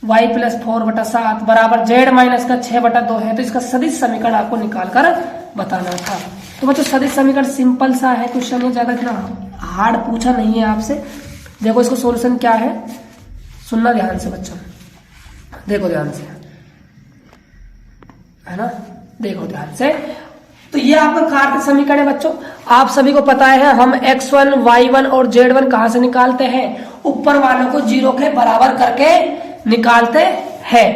y प्लस 4/7 बराबर z माइनस का 6/2 है। तो इसका सदिश समीकरण आपको निकाल कर बताना था। तो बच्चों सदिश समीकरण सिंपल सा है, क्वेश्चन है, ज्यादा इतना हार्ड पूछा नहीं है आपसे। देखो इसको सॉल्यूशन क्या है, सुनना ध्यान से बच्चों, देखो ध्यान से, है ना, देखो ध्यान से। तो ये आपका कार्तीय समीकरण है बच्चों। आप सभी को पता है हम x1 y1 और z1 कहां से निकालते हैं? ऊपर वालों को 0 के बराबर करके निकालते हैं।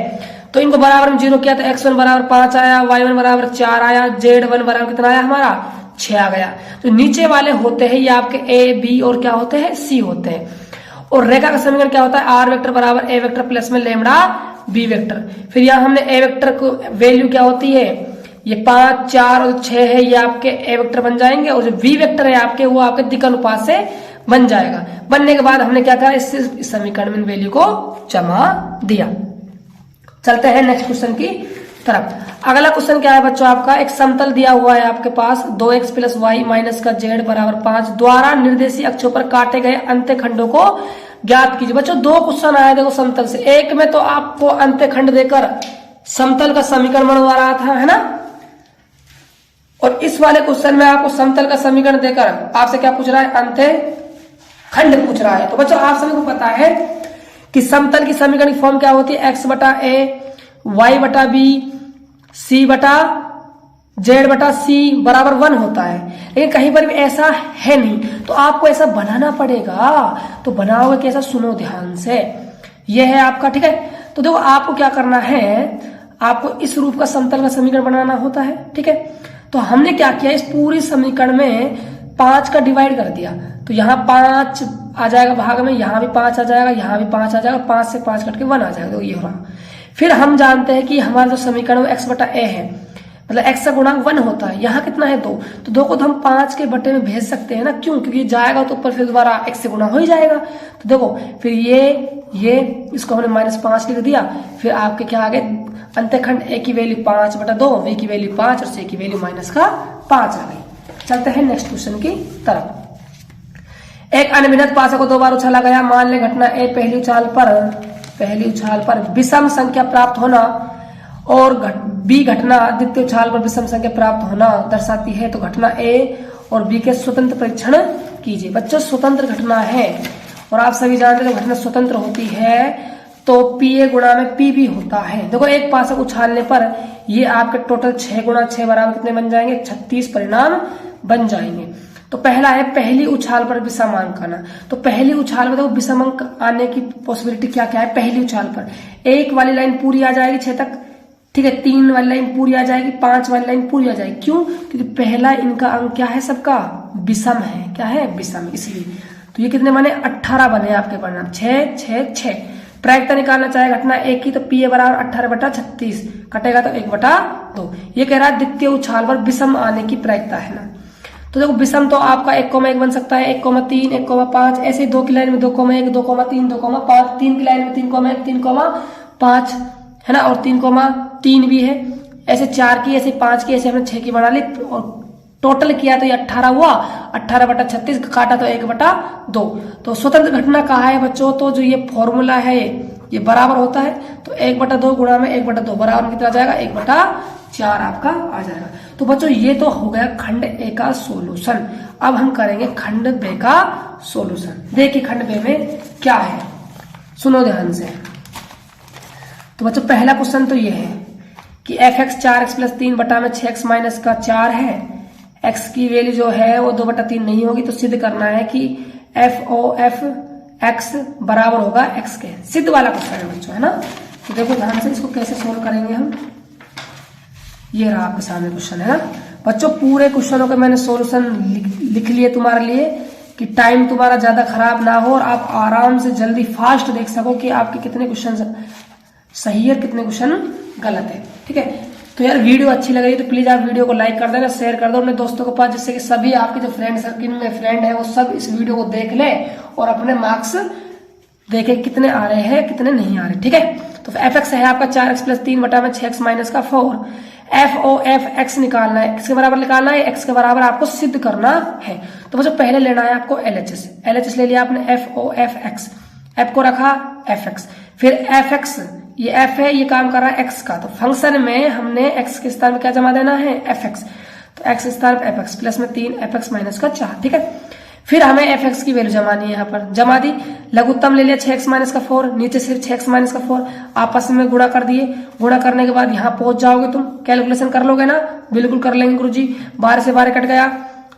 तो इनको बराबर में 0 किया तो x1 बराबर 5 आया, y1 बराबर 4 आया, z1 बराबर कितना आया हमारा? 6 आ गया। तो नीचे वाले होते हैं ये आपके a b और क्या होते हैं? c होते हैं। और रेखा का समीकरण क्या होता है? r वेक्टर बराबर a वेक्टर प्लस में लैम्डा b वेक्टर। फिर यहाँ हमने a वेक्टर को वैल्यू क्या होती है? ये 5, 4 और 6 है, ये आपके a वेक्टर बन जाएंगे। और जो v वेक्टर है आपके, वो आपके दिक् अनुपात से बन जाएगा। बनने के बाद हमने क्या कहा? इस समीकरण में वैल्यू को जमा दिया। चलते हैं नेक्स्ट क्वेश्चन की तरफ। अगला क्वेश्चन क्या है बच्चों आपका? एक समतल दिया हुआ है आपके पास, 2x प्लस वाई माइनस का z बराबर 5 द्वारा निर्देशीय अक्षों पर काटे गए अंत्यखंडों को ज्ञात कीजिए। बच्चों 2 क्वेश्चन आए देखो समतल से। एक में तो आपको अंत्यखंड देकर समतल का समीकरण बनवा रहा था, है ना, और इस वाले क्वेश्चन में आपको समतल का समीकरण देकर आपसे क्या पूछ रहा है? अंत्यखंड पूछ रहा है। तो बच्चों आप सभी को पता है कि समतल की समीकरण की फॉर्म क्या होती है? x बटा a, y बटा b, c बटा z बटा c बराबर 1 होता है। लेकिन कहीं पर भी ऐसा है नहीं, तो आपको ऐसा बनाना पड़ेगा। तो बनाओगे कैसा? सुनो ध्यान से। यह है आपका, ठीक है। तो देखो आपको क्या करना है, आपको इस रूप का समतल का समीकरण बनाना होता है, ठीक है। तो हमने क्या किया, इस पूरी समीकरण में 5 का डिवाइड कर दिया। तो यहाँ 5 आ जाएगा भाग में, यहाँ भी 5 आ जाएगा, यहाँ भी 5 आ जाएगा, 5 से 5 कट के 1 आ जाएगा। तो ये हो रहा। फिर हम जानते हैं कि हमारा जो समीकरण वो x बटा a है, मतलब x का गुणांक 1 होता है। यहाँ कितना है? 2। तो 2 को तो हम 5 के बटे में भेज सकते हैं ना, क्यों? क्योंकि जाएगा तो ऊपर फिर दोबारा x से गुणा हो ही जाएगा। तो देखो फिर ये इसको हमने -5 लिख दिया। फिर आपके क्या आ गए? अंत्यखंड a की वैल्यू 5/2, b की वैल्यू 5 और c की वैल्यू -5 आ गई। चलते हैं नेक्स्ट क्वेश्चन की तरफ। एक अनभिन्नत पासा को 2 बार उछाला गया। मान ले घटना a पहली उछाल पर विषम संख्या प्राप्त होना और b घटना द्वितीय उछाल पर विषम संख्या प्राप्त होना दर्शाती है। तो घटना a और b के स्वतंत्र परीक्षण कीजिए। बच्चों स्वतंत्र घटना है और आप सभी जानते हैं घटना स्वतंत्र होती है तो pa गुणा में p भी होता है। देखो एक पासा उछालने पर ये आपके टोटल 6 गुणा 6 बराबर कितने बन जाएंगे? 36 परिणाम बन जाएंगे। तो पहला है पहली उछाल पर विषम अंक आना। तो पहली उछाल में देखो विषम अंक आने की पॉसिबिलिटी क्या क्या है? पहली उछाल पर 1 वाली लाइन पूरी आ जाएगी 6 तक, ठीक है, 3 वाली लाइन पूरी आ जाएगी, 5 वाली लाइन पूरी आ जाएगी। क्यों? क्योंकि पहला इनका अंक क्या है? सबका विषम है। क्या है? विषम। इसलिए तो ये कितने बने? 18 बने आपके परिणाम। 6 6 6। प्रायिकता निकालना चाहे घटना एक की, तो pa बराबर 18/36 कटेगा तो 1/2। ये कह रहा है द्वितीय उछाल पर विषम आने की प्रायिकता है ना। तो देखो विषम तो आपका 1,1 बन सकता है, 1,3, 1,5, ऐसे 2 की लाइन में 2,1, 2,3, 2,5, 3 की लाइन में 3,1, 3,5 है ना, और 3,3 भी है। ऐसे 4 की, ऐसे 5 की, ऐसे हमने 6 की बना ली और टोटल किया तो ये 18 हुआ। 18/36 काटा तो 1/2। तो स्वतंत्र घटना कहा है बच्चों? तो जो ये फॉर्मूला है ये बराबर होता है। तो 1/2 गुणा में 1/2 बराबर कितना आ जाएगा? 4 आपका आ जाएगा। तो बच्चों ये तो हो गया खंड ए का सोल्यूशन। अब हम करेंगे खंड बे का सोल्यूशन। देखिए खंड बे में क्या है, सुनो ध्यान से। तो बच्चों पहला क्वेश्चन तो ये है कि एफ एक्स 4x + 3 बटा में 6x माइनस का 4 है, x की वैल्यू जो है वो 2/3 नहीं होगी, तो सिद्ध करना है कि एफ ओ एफ एक्स बराबर होगा x के। सिद्ध वाला क्वेश्चन है बच्चों, है ना। तो देखो ध्यान से इसको कैसे सोल्व करेंगे हम। ये रहा आपके सामने क्वेश्चन, है ना बच्चों। पूरे क्वेश्चनों के मैंने सॉल्यूशन लिख लिए तुम्हारे लिए कि टाइम तुम्हारा ज्यादा खराब ना हो और आप आराम से जल्दी फास्ट देख सको कि आपके कितने क्वेश्चन सही है, कितने क्वेश्चन गलत है। ठीक है, तो यार वीडियो अच्छी लग रही है तो प्लीज आप वीडियो को लाइक कर देना, शेयर कर दो अपने दोस्तों के पास, जिससे कि सभी आपके जो फ्रेंड सर्किल में फ्रेंड है वो सब इस वीडियो को देख ले और अपने मार्क्स देखे कितने आ रहे हैं कितने नहीं आ रहे। ठीक है, तो एफ एक्स है आपका 4x + 3 बटा में 6x माइनस का 4। एफ ओ एफ एक्स निकालना है, किसके बराबर निकालना है, एक्स के बराबर आपको सिद्ध करना है। तो बच्चों पहले लेना है आपको एलएचएस। एलएचएस ले लिया आपने, F O F X, F को रखा एफ एक्स, फिर एफ एक्स, ये एफ है ये काम कर रहा है एक्स का, तो फंक्शन में हमने एक्स के स्थान में क्या जमा देना है, एफ एक्स। तो एक्स स्थान एफ एक्स प्लस में 3 एफ एक्स माइनस का 4। ठीक है, फिर हमें एफ एक्स की वैल्यू जमानी है, यहाँ पर जमा दी। लघुत्तम ले लिया 6x माइनस का 4, नीचे सिर्फ 6x माइनस का 4, आपस में गुणा कर दिए। गुणा करने के बाद यहाँ पहुंच जाओगे तुम, कैलकुलेशन कर लोगे ना, बिल्कुल कर लेंगे गुरुजी। 12 से 12 कट गया,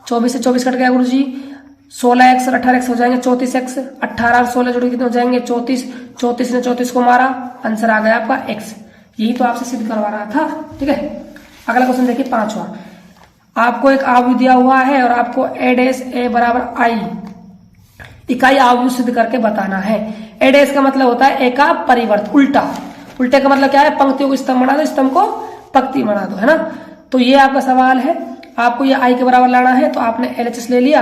24 से 24 कट गया गुरुजी, 16x और 18x हो जाएंगे 34x, 18 और 16 जोड़ कितने हो जाएंगे 34, 34 ने 34 को मारा, आंसर आ गया आपका x। यही तो आपसे सिद्ध करवा रहा था। ठीक है, अगला क्वेश्चन देखिए 5वां। आपको एक आव्यूह दिया हुआ है और आपको a डैश a बराबर i इकाई आव्यूह सिद्ध करके बताना है। a डैश का मतलब होता है a का परिवर्त, उल्टा। उल्टे का मतलब क्या है, पंक्तियों को स्तंभ बना दो, स्तंभ को पंक्ति बना दो, है ना। तो ये आपका सवाल है, आपको ये i के बराबर लाना है, तो आपने LHS ले लिया।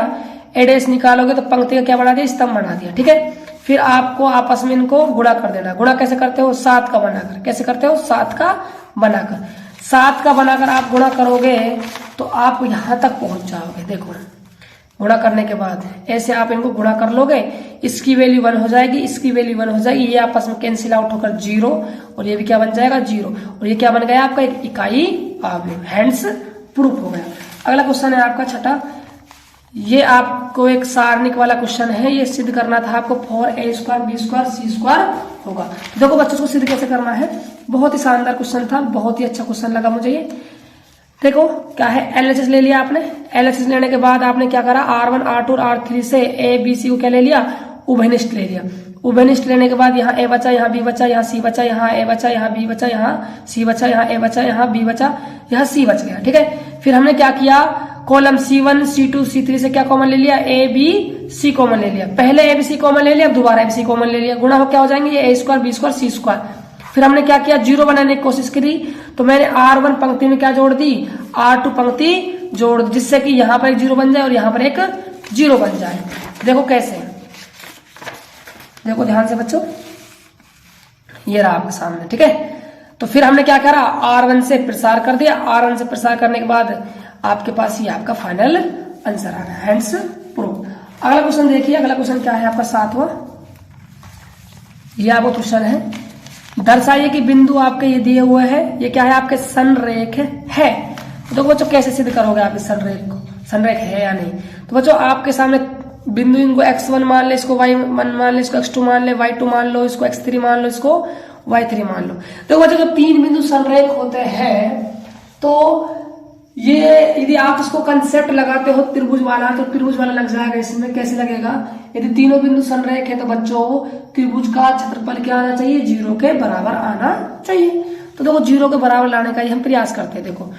a डैश निकालोगे तो पंक्ति का क्या बना दिया, स्तंभ बना दिया। ठीक है, फिर आपको आपस में इनको गुणा कर देना। गुणा कैसे करते हो, 7 का बनाकर। कैसे करते हो, 7 का बनाकर। 7 का बनाकर आप गुणा करोगे तो आप यहां तक पहुंच जाओगे। देखो गुणा करने के बाद ऐसे आप इनको गुणा कर लोगे, इसकी वैल्यू 1 हो जाएगी, इसकी वैल्यू 1 हो जाएगी, ये आपस में कैंसिल आउट होकर 0 और ये भी क्या बन जाएगा 0, और ये क्या बन गया आपका एक इकाई आव्यूह, हैंड्स प्रूफ हो गया। अगला क्वेश्चन है आपका 6ठा। ये आपको एक सारणिक वाला क्वेश्चन है, ये सिद्ध करना था आपको 4a² b² c² होगा। देखो बच्चों को सिद्ध कैसे करना है, बहुत ही शानदार क्वेश्चन था, बहुत ही अच्छा क्वेश्चन लगा मुझे ये। देखो क्या है, एलएचएस ले लिया आपने। एलएचएस लेने के बाद आपने क्या करा, R1 R2 और R3 से a b c को क्या ले लिया, उभयनिष्ठ ले लिया। उभयनिष्ठ लेने के बाद यहाँ a बचा, यहाँ b बचा, यहाँ c बचा, यहाँ a बचा, यहाँ b बचा, यहाँ c बचा, यहाँ a बचा, यहाँ b बचा, यहाँ c बच गया। ठीक है, फिर हमने क्या किया, कॉलम C1 C2 C3 से क्या कॉमन ले लिया, a b c कॉमन ले लिया। पहले a b c कॉमन ले लिया, अब दोबारा a b c कॉमन ले लिया, गुणा हो क्या हो जाएंगे, ये a² b² c²। फिर हमने क्या किया, 0 बनाने की कोशिश करी, तो मैंने R1 पंक्ति में क्या जोड़ दी, R2 पंक्ति जोड़ दी, जिससे कि यहाँ पर एक 0 बन जाए और यहाँ पर एक 0 बन जाए। देखो कैसे, देखो ध्यान से बच्चों, ये रहा आपके सामने। ठीक है, तो फिर हमने क्या करा, R1 से प्रसार कर दिया। R1 से प्रसार करने के बाद आपके पास ये आपका फाइनल आंसर आ गया, हैंड्स प्रूफ। अगला क्वेश्चन देखिए, अगला क्वेश्चन क्या है आपका 7वां। ये आपको क्वेश्चन है, दर्शाइए कि बिंदु आपके ये दिए हुए हैं, ये क्या है आपके संरेख है। तो बच्चों कैसे सिद्ध करोगे आप इस संरेख को, संरेख है या नहीं। तो बच्चों आपके सामने बिंदु, इनको x1 मान ले, इसको y1 मान ले, इसको x2 मान ले, y2 मान लो, इसको x3 मान लो, इसको y3 मान लो। देखो बच्चों जब 3 बिंदु संरेख होते हैं तो ये यदि आप इसको कंसेप्ट लगाते हो त्रिभुज वाला, तो त्रिभुज वाला लग जाएगा इसमें। कैसे लगेगा, यदि तीनों बिंदु संरेख है तो बच्चों त्रिभुज का क्षेत्रफल क्या आना चाहिए, 0 के बराबर आना चाहिए। तो देखो 0 के बराबर लाने का ही हम प्रयास करते हैं। देखो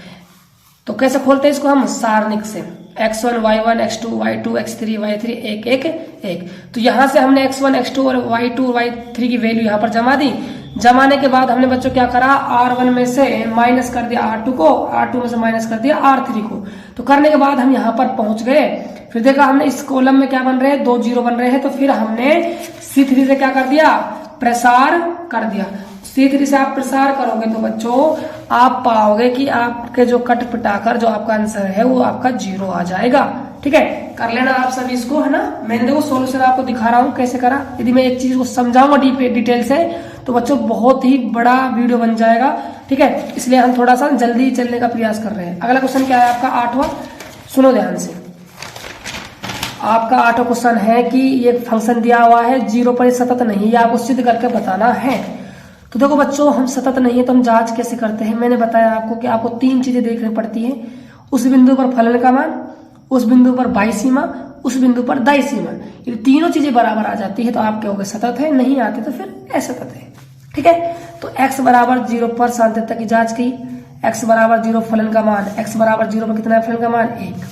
तो कैसे खोलते हैं इसको हम, सारणिक से, x1 y1 x2 y2 x3 y3 1 1 1। तो यहां से हमने x1 x2 और y2 y3 की वैल्यू यहाँ पर जमा दी। जमाने के बाद हमने बच्चों क्या करा, R1 में से माइनस कर दिया R2 को, R2 में से माइनस कर दिया R3 को। तो करने के बाद हम यहाँ पर पहुंच गए। फिर देखा हमने इस कॉलम में क्या बन रहे हैं, 2 0 बन रहे हैं। तो फिर हमने C3 से क्या कर दिया, प्रसार कर दिया। C3 से आप प्रसार करोगे तो बच्चों आप पाओगे कि आपके जो कट पिटाकर जो आपका आंसर है वो आपका 0 आ जाएगा। ठीक है, कर लेना आप सभी इसको, है ना। मैंने देखो सोल्यूशन आपको दिखा रहा हूँ कैसे करा। यदि मैं एक चीज को समझाऊंगा डिटेल से तो बच्चों बहुत ही बड़ा वीडियो बन जाएगा, ठीक है, इसलिए हम थोड़ा सा जल्दी चलने का प्रयास कर रहे हैं। अगला क्वेश्चन क्या है आपका 8वां, सुनो ध्यान से। आपका 8वां क्वेश्चन है कि ये फंक्शन दिया हुआ है 0 पर सतत नहीं, ये आपको सिद्ध करके बताना है। तो देखो बच्चों, हम सतत नहीं है तो हम जांच कैसे करते हैं। मैंने बताया आपको कि आपको 3 चीजें देखनी पड़ती है, उस बिंदु पर फलन का मान, उस बिंदु पर बाह्य सीमा, उस बिंदु पर दाह्य सीमा। ये तीनों चीजें बराबर आ जाती है तो आप कहोगे सतत है, नहीं आती तो फिर असतत है, ठीक है। तो x बराबर 0 पर सार्थकता की जांच की, x बराबर 0 फलन का मान, x बराबर 0 पर कितना है फलन का मान 1,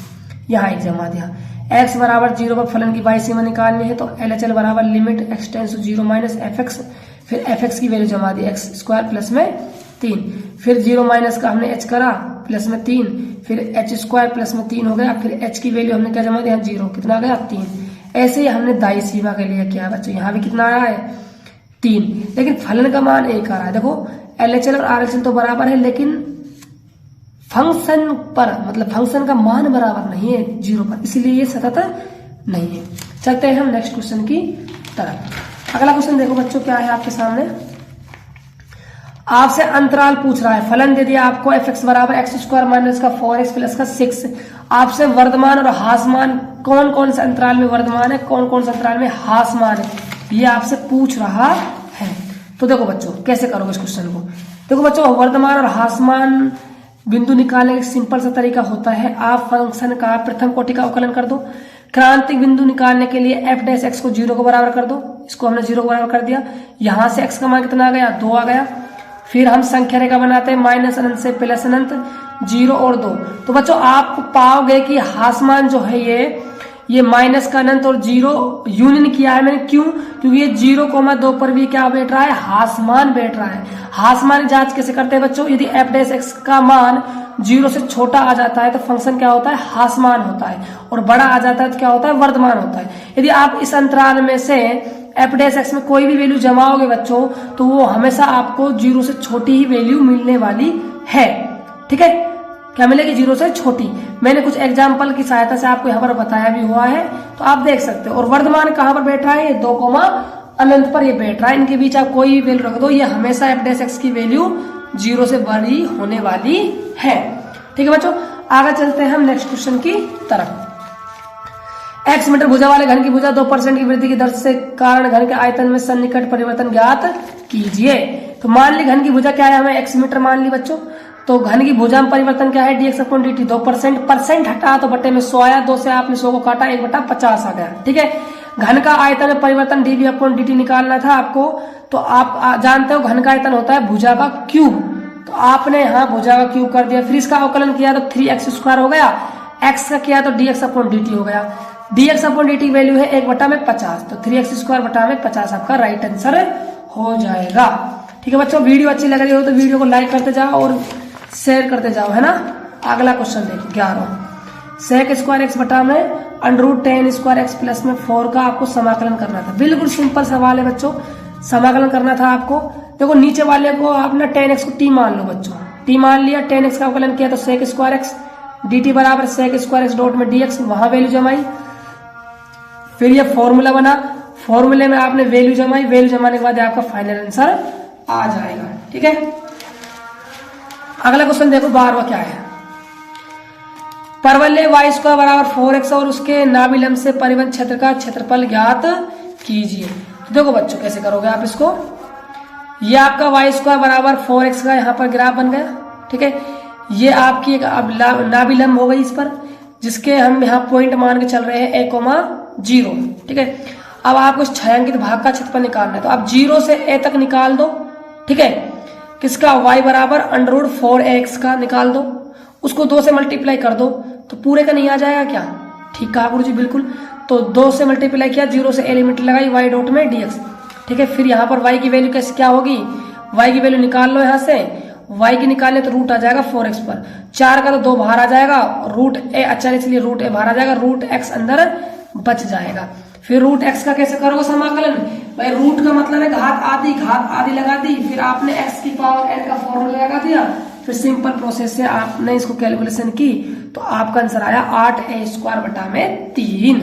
यहाँ 1 जमा दिया। x बराबर 0 पर फलन की बाह्य सीमा निकालनी है तो LHL बराबर limit x tends to 0 minus fx, फिर fx की वैल्यू जमा दी x स्क्वायर प्लस में 3, फिर 0 माइनस का हमने h करा प्लस में 3, फिर h स्क्वायर प्लस में 3 हो गया, फिर h की वैल्यू हमने क्या जमा दिया 0, कितना आ गया 3। ऐसे ही हमने दाह्य सीमा के लिए किया बच्चों, यहाँ भी कितना आया है 3, लेकिन फलन का मान 1 आ रहा है। देखो LHL और RHL तो बराबर है लेकिन फंक्शन पर मतलब फंक्शन का मान बराबर नहीं है 0 पर, इसीलिए ये सतत नहीं है। चलते हैं हम नेक्स्ट क्वेश्चन की तरफ। अगला क्वेश्चन देखो बच्चों क्या है आपके सामने, आपसे अंतराल पूछ रहा है, फलन दे दिया आपको fx बराबर x स्क्वायर माइनस का 4x प्लस का 6। आपसे वर्धमान और ह्रासमान कौन कौन से अंतराल में वर्धमान है, कौन कौन से अंतराल में ह्रासमान है, ये आपसे पूछ रहा है। तो देखो बच्चों कैसे करोगे इस क्वेश्चन को। देखो बच्चों, वर्धमान और ह्रासमान बिंदु निकालने का एक सिंपल सा तरीका होता है, आप फंक्शन का प्रथम कोटि का अवकलन कर दो। क्रांतिक बिंदु निकालने के लिए f डैश x को 0 को बराबर कर दो, इसको हमने 0 को बराबर कर दिया। यहां से x का मान कितना आ गया 2 आ गया। फिर हम संख्या रेखा बनाते हैं माइनस अनंत से प्लस अनंत, 0 और 2। तो बच्चों आप पाओगे कि ह्रासमान जो है ये माइनस का अनंत और 0 यूनियन किया है मैंने, क्यों, क्योंकि ये 0,2 पर भी क्या बैठ रहा है ह्रासमान बैठ रहा है। ह्रासमान जांच कैसे करते हैं बच्चों, यदि f डैश x का मान 0 से छोटा आ जाता है तो फंक्शन क्या होता है ह्रासमान होता है, और बड़ा आ जाता है तो क्या होता है वर्धमान होता है। यदि आप इस अंतराल में से f डैश x में कोई भी वैल्यू जमाओगे बच्चों तो वो हमेशा आपको 0 से छोटी ही वैल्यू मिलने वाली है, ठीक है, क्या मिलेगी 0 से छोटी। मैंने कुछ एग्जाम्पल की सहायता से आपको यहाँ पर बताया भी हुआ है तो आप देख सकते हो। और वर्धमान कहाँ पर बैठ रहा है, ये 2 अनंत पर ये बैठ रहा है, इनके बीच आप कोई भी वैल्यू रख दो, ये हमेशा f डैश x की वैल्यू 0 से बड़ी होने वाली है, ठीक है बच्चों। आगे चलते हैं हम नेक्स्ट क्वेश्चन की तरफ। x मीटर भुजा वाले घन की भुजा 2% की वृद्धि की दर से कारण घन के आयतन में सन्निकट परिवर्तन ज्ञात कीजिए। तो मान ली घन की भुजा क्या है, हमें x मीटर मान ली बच्चों, तो घन की भुजा में परिवर्तन क्या है dx अपॉन dt, 2%, परसेंट हटा तो बटे में 100 आया, 2 से आपने 100 को काटा 1/50 आ गया, ठीक है। घन का आयतन में परिवर्तन dv अपॉन dt निकालना था आपको, तो आप जानते हो घन का आयतन होता है भुजा का क्यूब, तो आपने यहाँ भुजा का क्यूब कर दिया। फिर इसका अवकलन किया तो 3x स्क्वायर हो गया, x का किया तो dx अपॉन dt हो गया, dx अपॉन dt की वैल्यू है 1/50, तो 3x स्क्वायर बटा में 50 आपका राइट आंसर हो जाएगा, ठीक है बच्चों। वीडियो अच्छी लग रही हो तो वीडियो को लाइक करते जाओ और शेयर करते जाओ, है ना। अगला क्वेश्चन देखो 11, सेक स्क्वायर x बटा में √10 स्क्वायर x प्लस में 4 का आपको समाकलन करना था। बिल्कुल सिंपल सवाल है बच्चों, समाकलन करना था आपको। देखो नीचे वाले को आपने 10x को t मान लो बच्चों, t मान लिया, 10x का अवकलन किया तो सेक स्क्वायर x dt बराबर सेक स्क्वायर x डॉट में dx, वहां वैल्यू जमाई, फिर ये फॉर्मूला बना, फॉर्मूले में आपने वैल्यू जमाई, वैल्यू जमाने के बाद आपका फाइनल आंसर आ जाएगा, ठीक है। अगला क्वेश्चन देखो 12वां क्या है, परवलय y स्क्वायर बराबर 4x और उसके नाभिलंब से परिबंध क्षेत्र का क्षेत्रफल ज्ञात कीजिए। तो देखो बच्चों कैसे करोगे आप इसको, ये आपका y स्क्वायर बराबर 4x का यहाँ पर ग्राफ बन गया, ठीक है। ये आपकी एक नाभिलंब हो गई इस पर, जिसके हम यहाँ पॉइंट मान के चल रहे हैं 1,0, ठीक है। अब आपको इस छायांकित भाग का क्षेत्रफल निकालना है, तो आप 0 से a तक निकाल दो, ठीक है। किसका y बराबर √4x का निकाल दो, उसको 2 से मल्टीप्लाई कर दो तो पूरे का नहीं आ जाएगा क्या, ठीक कहा गुरु जी बिल्कुल। तो 2 से मल्टीप्लाई किया, 0 से a लिमिट लगाई, y डॉट में dx, ठीक है। फिर यहाँ पर y की वैल्यू कैसे क्या होगी, y की वैल्यू निकाल लो, यहाँ से y की निकाले तो रूट आ जाएगा 4x पर, 4 का तो 2 बाहर आ जाएगा, रूट a अच्छा इसलिए रूट a बाहर आ जाएगा, रूट x अंदर बच जाएगा। फिर रूट x का कैसे करोगे समाकलन, भाई रूट का मतलब है घात आधी लगा दी, फिर आपने x की पावर n का फॉर्मूला लगा दिया, फिर सिंपल प्रोसेस से आपने इसको कैलकुलेशन की तो आपका आंसर आया 8a स्क्वायर बटा में 3,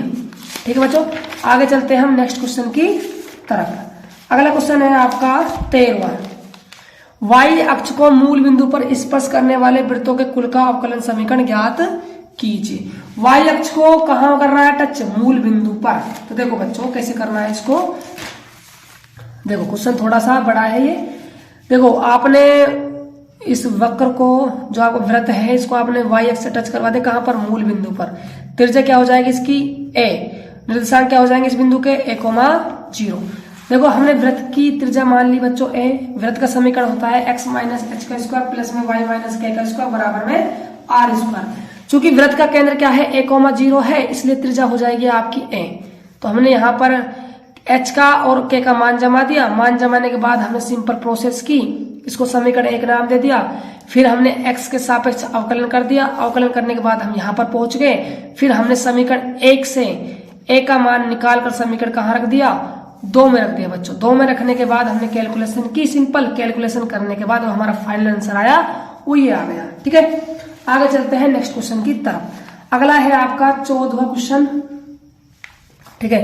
ठीक है बच्चों। आगे चलते हैं हम नेक्स्ट क्वेश्चन की तरफ। अगला क्वेश्चन है आपका 13वां। वाई अक्ष को मूल बिंदु पर स्पर्श करने वाले वृत्तों के कुल का अवकलन समीकरण ज्ञात कीजिए। वाई अक्ष को कहां करना है टच? मूल बिंदु पर। तो देखो बच्चों कैसे करना है इसको, देखो क्वेश्चन थोड़ा सा बड़ा है ये। देखो आपने इस वक्र को, जो आपका वृत्त है, इसको आपने वाई अक्ष से टच करवा दे, कहां पर? मूल बिंदु पर। त्रिज्या क्या हो जाएगी इसकी? ए। निर्देशांक क्या हो जाएंगे इस बिंदु के? a, 0। देखो हमने वृत्त की त्रिज्या मान ली बच्चों a। वृत्त का समीकरण होता है x माइनस एच का स्क्वायर प्लस में y माइनस k का स्क्वायर बराबर में r स्क्वायर। चूंकि वृत्त का केंद्र क्या है? a, 0 है, इसलिए त्रिज्या हो जाएगी आपकी a। तो हमने यहाँ पर h का और k का मान जमा दिया। मान जमाने के बाद हमने सिंपल प्रोसेस की, इसको समीकरण 1 नाम दे दिया। फिर हमने x के सापेक्ष अवकलन कर दिया। अवकलन करने के बाद हम यहाँ पर पहुंच गए। फिर हमने समीकरण 1 से a का मान निकाल कर समीकरण कहाँ रख दिया? 2 में रख दिया बच्चों। 2 में रखने के बाद हमने कैलकुलेशन की। सिंपल कैलकुलेशन करने के बाद हमारा फाइनल आंसर आया वो ये आ गया। ठीक है, आगे चलते हैं नेक्स्ट क्वेश्चन की तरफ। अगला है आपका 14वां क्वेश्चन। ठीक है,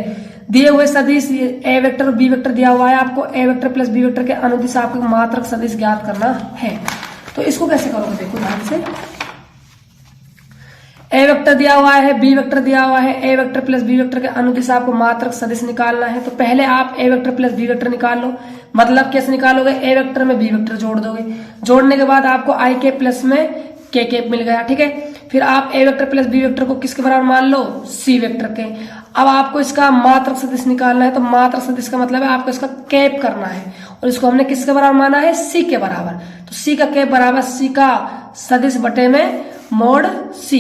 दिए हुए सदिश ए वेक्टर बी वेक्टर दिया हुआ है आपको। ए वेक्टर प्लस बी वेक्टर के अनुदिश आपको मात्रक सदिश ज्ञात करना है। तो इसको कैसे करोगे? देखो ध्यान से, ए वेक्टर दिया हुआ है, बी वेक्टर दिया हुआ है, ए वेक्टर प्लस बी वेक्टर के अनुदिश आपको मात्रक सदिश निकालना है। तो पहले आप ए वेक्टर प्लस बी वेक्टर निकाल लो। मतलब कैसे निकालोगे? ए वेक्टर में बी वेक्टर जोड़ दोगे। जोड़ने के बाद आपको आई के प्लस में के मिल गया। ठीक है, फिर आप ए वेक्टर प्लस बी वेक्टर को किसके बराबर मान लो? सी वेक्टर के। अब आपको इसका मात्रक सदिश निकालना है। तो मात्रक सदिश का मतलब है आपको इसका कैप करना है, और इसको हमने किसके बराबर माना है? सी के बराबर। तो सी का कैप बराबर सी का सदिश बटे में मोड सी।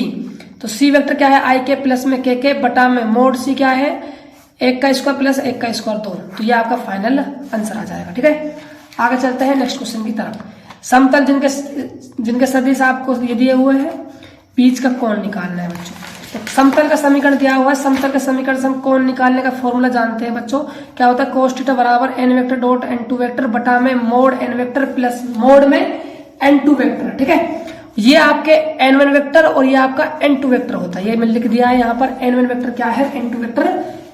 तो सी वेक्टर क्या है? आई के प्लस में के बटा में मोड सी क्या है? 1 का स्क्वायर प्लस 1 का स्क्वायर 2। तो ये आपका फाइनल आंसर आ जाएगा। ठीक है, आगे चलते हैं नेक्स्ट क्वेश्चन की तरफ। समतल जिनके सदिश आपको ये दिए हुए हैं, बीच का कोण निकालना है बच्चों। तो समतल का समीकरण दिया हुआ है। समतल के समीकरण से हम कोण निकालने का फॉर्मूला जानते हैं बच्चों। क्या होता है? cos थीटा बराबर n vector dot n2 vector बटा में mode n vector plus mode में n2 वेक्टर। ठीक है, ये आपके n1 वेक्टर और ये आपका n2 वेक्टर होता है। ये मैंने लिख दिया है यहाँ पर। n1 वेक्टर क्या है, n2 वेक्टर